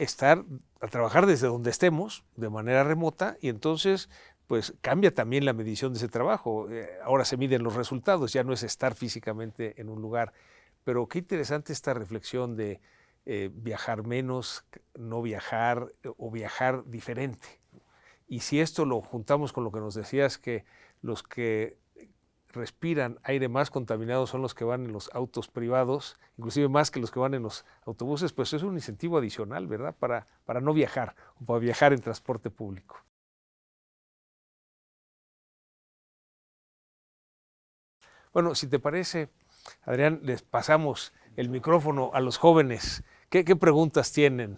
trabajar desde donde estemos de manera remota, y entonces pues cambia también la medición de ese trabajo. Ahora se miden los resultados, ya no es estar físicamente en un lugar. Pero qué interesante esta reflexión de viajar menos, no viajar o viajar diferente. Y si esto lo juntamos con lo que nos decías, que los que respiran aire más contaminado son los que van en los autos privados, inclusive más que los que van en los autobuses, pues es un incentivo adicional, ¿verdad? Para no viajar o para viajar en transporte público. Bueno, si te parece, Adrián, les pasamos el micrófono a los jóvenes. ¿Qué preguntas tienen?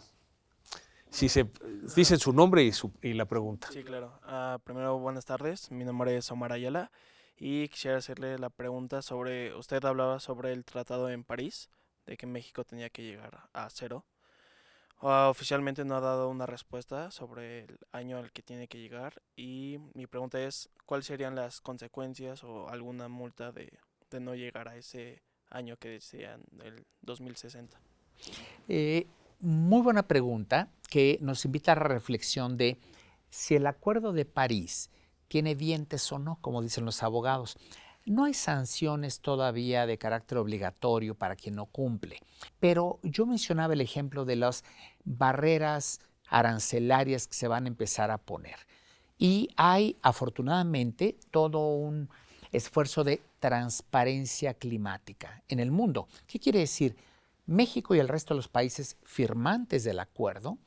Si se dicen su nombre y la pregunta. Sí, claro. Primero, buenas tardes. Mi nombre es Omar Ayala y quisiera hacerle la pregunta sobre, usted hablaba sobre el tratado en París, de que México tenía que llegar a cero. Oficialmente no ha dado una respuesta sobre el año al que tiene que llegar y mi pregunta es, ¿cuáles serían las consecuencias o alguna multa de no llegar a ese año que decían, el 2060? Muy buena pregunta que nos invita a la reflexión de si el Acuerdo de París tiene dientes o no, como dicen los abogados. No hay sanciones todavía de carácter obligatorio para quien no cumple, pero yo mencionaba el ejemplo de las barreras arancelarias que se van a empezar a poner. Y hay, afortunadamente, todo un esfuerzo de transparencia climática en el mundo. ¿Qué quiere decir? México y el resto de los países firmantes del acuerdo,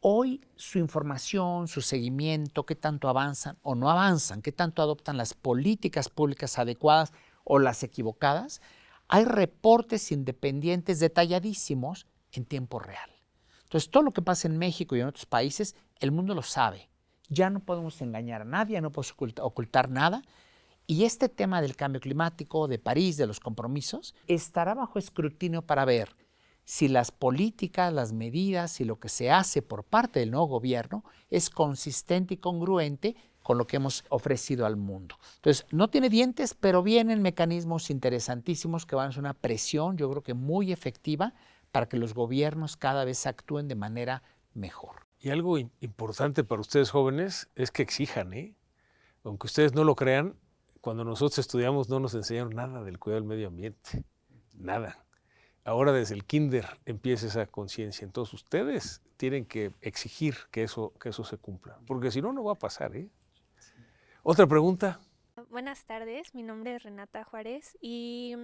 hoy su información, su seguimiento, qué tanto avanzan o no avanzan, qué tanto adoptan las políticas públicas adecuadas o las equivocadas, hay reportes independientes detalladísimos en tiempo real. Entonces, todo lo que pasa en México y en otros países, el mundo lo sabe. Ya no podemos engañar a nadie, no podemos ocultar nada. Y este tema del cambio climático, de París, de los compromisos, estará bajo escrutinio para ver si las políticas, las medidas y lo que se hace por parte del nuevo gobierno es consistente y congruente con lo que hemos ofrecido al mundo. Entonces, no tiene dientes, pero vienen mecanismos interesantísimos que van a ser una presión, yo creo que muy efectiva, para que los gobiernos cada vez actúen de manera mejor. Y algo importante para ustedes jóvenes es que exijan, ¿eh? Aunque ustedes no lo crean, cuando nosotros estudiamos no nos enseñaron nada del cuidado del medio ambiente, nada. Ahora desde el kinder empieza esa conciencia. Entonces ustedes tienen que exigir que eso se cumpla, porque si no, no va a pasar, ¿eh? ¿Otra pregunta? Buenas tardes, mi nombre es Renata Juárez y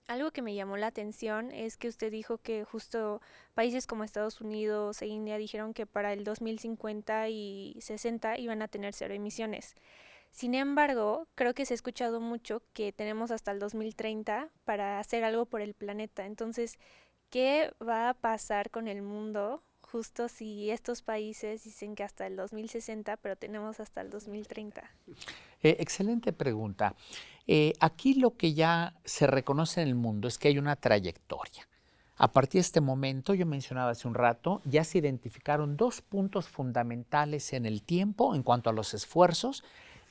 algo que me llamó la atención es que usted dijo que justo países como Estados Unidos e India dijeron que para el 2050 y 60 iban a tener 0 emisiones. Sin embargo, creo que se ha escuchado mucho que tenemos hasta el 2030 para hacer algo por el planeta. Entonces, ¿qué va a pasar con el mundo justo si estos países dicen que hasta el 2060, pero tenemos hasta el 2030? Excelente pregunta. Aquí lo que ya se reconoce en el mundo es que hay una trayectoria. A partir de este momento, yo mencionaba hace un rato, ya se identificaron 2 puntos fundamentales en el tiempo en cuanto a los esfuerzos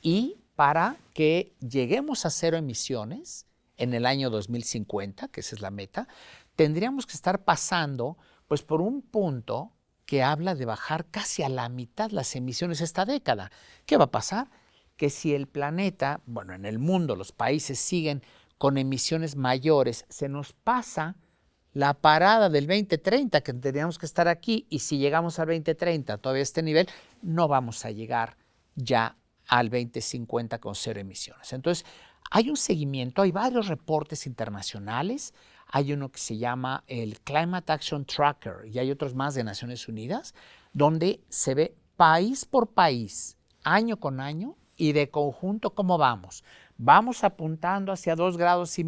y para que lleguemos a 0 emisiones en el año 2050, que esa es la meta, tendríamos que estar pasando pues, por un punto que habla de bajar casi a la mitad las emisiones esta década. ¿Qué va a pasar? Que si el planeta, bueno, en el mundo los países siguen con emisiones mayores, se nos pasa la parada del 2030, que tendríamos que estar aquí, y si llegamos al 2030 todavía a este nivel, no vamos a llegar ya al 2050 con 0 emisiones. Entonces, hay un seguimiento, hay varios reportes internacionales, hay uno que se llama el Climate Action Tracker y hay otros más de Naciones Unidas, donde se ve país por país, año con año, y de conjunto cómo vamos. Vamos apuntando hacia 2,5 grados.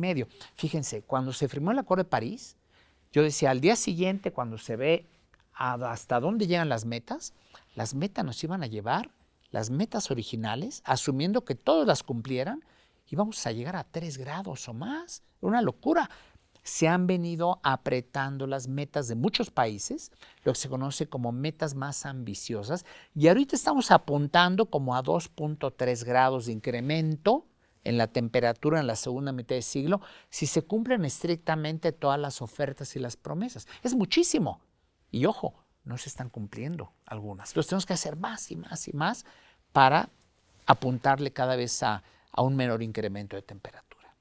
Fíjense, cuando se firmó el Acuerdo de París, yo decía, al día siguiente, cuando se ve hasta dónde llegan las metas nos iban a llevar, las metas originales, asumiendo que todos las cumplieran, íbamos a llegar a 3 grados o más. Una locura. Se han venido apretando las metas de muchos países, lo que se conoce como metas más ambiciosas, y ahorita estamos apuntando como a 2,3 grados de incremento en la temperatura en la segunda mitad del siglo, si se cumplen estrictamente todas las ofertas y las promesas. Es muchísimo. Y ojo, no se están cumpliendo algunas. Entonces tenemos que hacer más y más y más para apuntarle cada vez a un menor incremento de temperatura.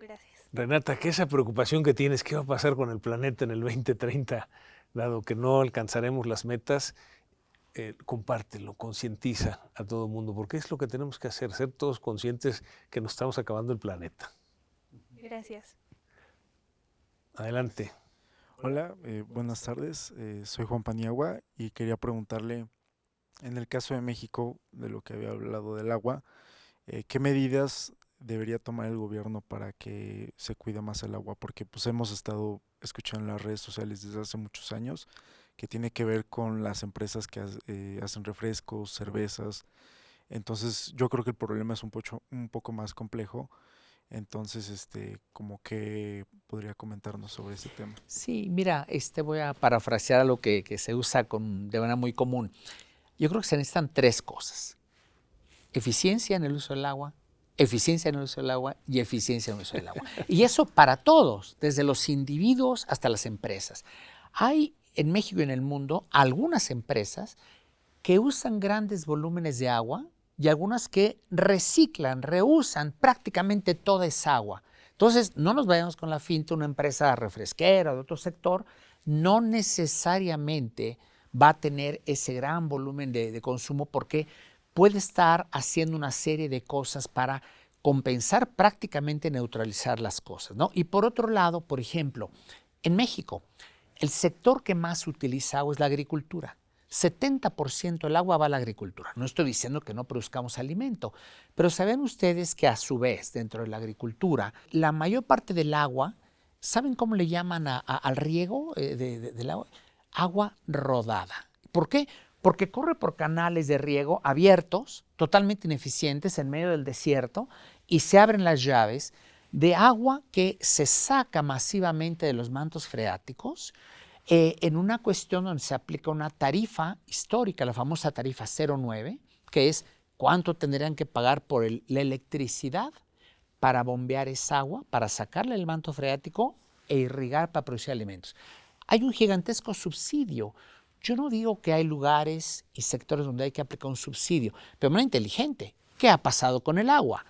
Gracias. Renata, que esa preocupación que tienes, ¿qué va a pasar con el planeta en el 2030? Dado que no alcanzaremos las metas, compártelo, concientiza a todo el mundo, porque es lo que tenemos que hacer, ser todos conscientes que nos estamos acabando el planeta. Gracias. Adelante. Hola, buenas tardes. Soy Juan Paniagua y quería preguntarle, en el caso de México, de lo que había hablado del agua, ¿qué medidas debería tomar el gobierno para que se cuide más el agua? Porque pues hemos estado escuchando en las redes sociales desde hace muchos años que tiene que ver con las empresas que hacen refrescos, cervezas. Entonces yo creo que el problema es un poco más complejo. Entonces, como que podría comentarnos sobre ese tema. Sí, mira, voy a parafrasear algo que se usa de manera muy común. Yo creo que se necesitan 3 cosas. Eficiencia en el uso del agua, eficiencia en el uso del agua y eficiencia en el uso del agua. Y eso para todos, desde los individuos hasta las empresas. Hay en México y en el mundo algunas empresas que usan grandes volúmenes de agua y algunas que reciclan, reusan prácticamente toda esa agua. Entonces, no nos vayamos con la finta, una empresa refresquera o de otro sector no necesariamente va a tener ese gran volumen de consumo porque puede estar haciendo una serie de cosas para compensar, prácticamente neutralizar las cosas, ¿no? Y por otro lado, por ejemplo, en México, el sector que más utiliza agua es la agricultura. 70% del agua va a la agricultura. No estoy diciendo que no produzcamos alimento, pero saben ustedes que a su vez, dentro de la agricultura, la mayor parte del agua, ¿saben cómo le llaman al riego del agua? Agua rodada. ¿Por qué? Porque corre por canales de riego abiertos, totalmente ineficientes en medio del desierto, y se abren las llaves de agua que se saca masivamente de los mantos freáticos en una cuestión donde se aplica una tarifa histórica, la famosa tarifa 09, que es cuánto tendrían que pagar por la electricidad para bombear esa agua, para sacarle el manto freático e irrigar para producir alimentos. hay un gigantesco subsidio. Yo no digo que hay lugares y sectores donde hay que aplicar un subsidio, pero de manera inteligente. ¿Qué ha pasado con el agua?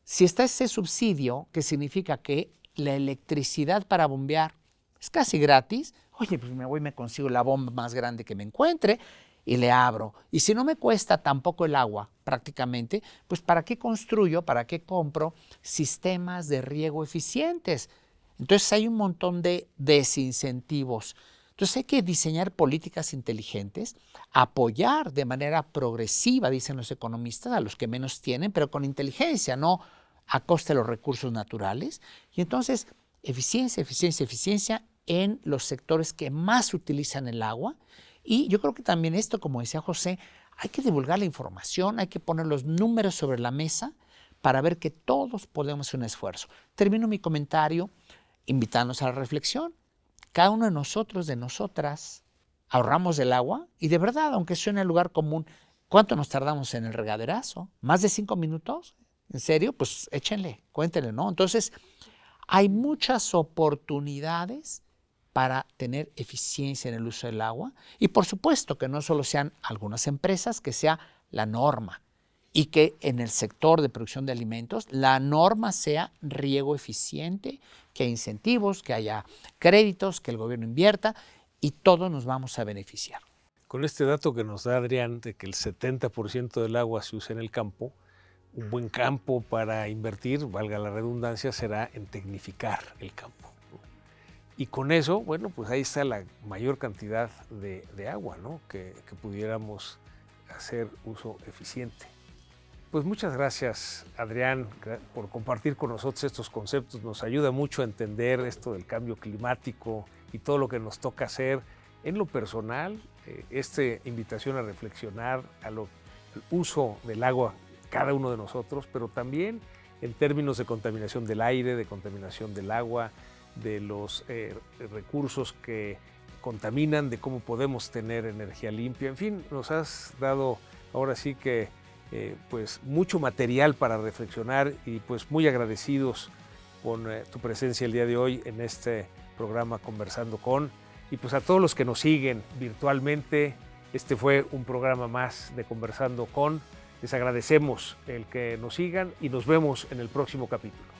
Si está ese subsidio, que significa que la electricidad para bombear es casi gratis, oye, pues me voy y me consigo la bomba más grande que me encuentre y le abro. Y si no me cuesta tampoco el agua prácticamente, pues ¿para qué construyo, para qué compro sistemas de riego eficientes? Entonces hay un montón de desincentivos. Entonces hay que diseñar políticas inteligentes, apoyar de manera progresiva, dicen los economistas, a los que menos tienen, pero con inteligencia, no a costa de los recursos naturales. Y entonces eficiencia, eficiencia, eficiencia en los sectores que más utilizan el agua. Y yo creo que también esto, como decía José, hay que divulgar la información, hay que poner los números sobre la mesa para ver que todos podemos hacer un esfuerzo. Termino mi comentario invitándonos a la reflexión. Cada uno de nosotros, de nosotras, ahorramos del agua y de verdad, aunque suene el lugar común, ¿cuánto nos tardamos en el regaderazo? ¿Más de 5 minutos? ¿En serio? Pues échenle, cuéntenle, ¿no? Entonces, hay muchas oportunidades para tener eficiencia en el uso del agua y por supuesto que no solo sean algunas empresas, que sea la norma y que en el sector de producción de alimentos la norma sea riego eficiente, que haya incentivos, que haya créditos, que el gobierno invierta y todos nos vamos a beneficiar. Con este dato que nos da Adrián de que el 70% del agua se usa en el campo, un buen campo para invertir, valga la redundancia, será en tecnificar el campo. Y con eso, bueno, pues ahí está la mayor cantidad de agua, ¿no? que pudiéramos hacer uso eficiente. Pues muchas gracias, Adrián, por compartir con nosotros estos conceptos. Nos ayuda mucho a entender esto del cambio climático y todo lo que nos toca hacer en lo personal. Esta invitación a reflexionar al uso del agua cada uno de nosotros, pero también en términos de contaminación del aire, de contaminación del agua, de los recursos que contaminan, de cómo podemos tener energía limpia. En fin, nos has dado ahora sí que pues mucho material para reflexionar y pues muy agradecidos con tu presencia el día de hoy en este programa Conversando con, y pues a todos los que nos siguen virtualmente. Este fue un programa más de Conversando con. Les agradecemos el que nos sigan y nos vemos en el próximo capítulo.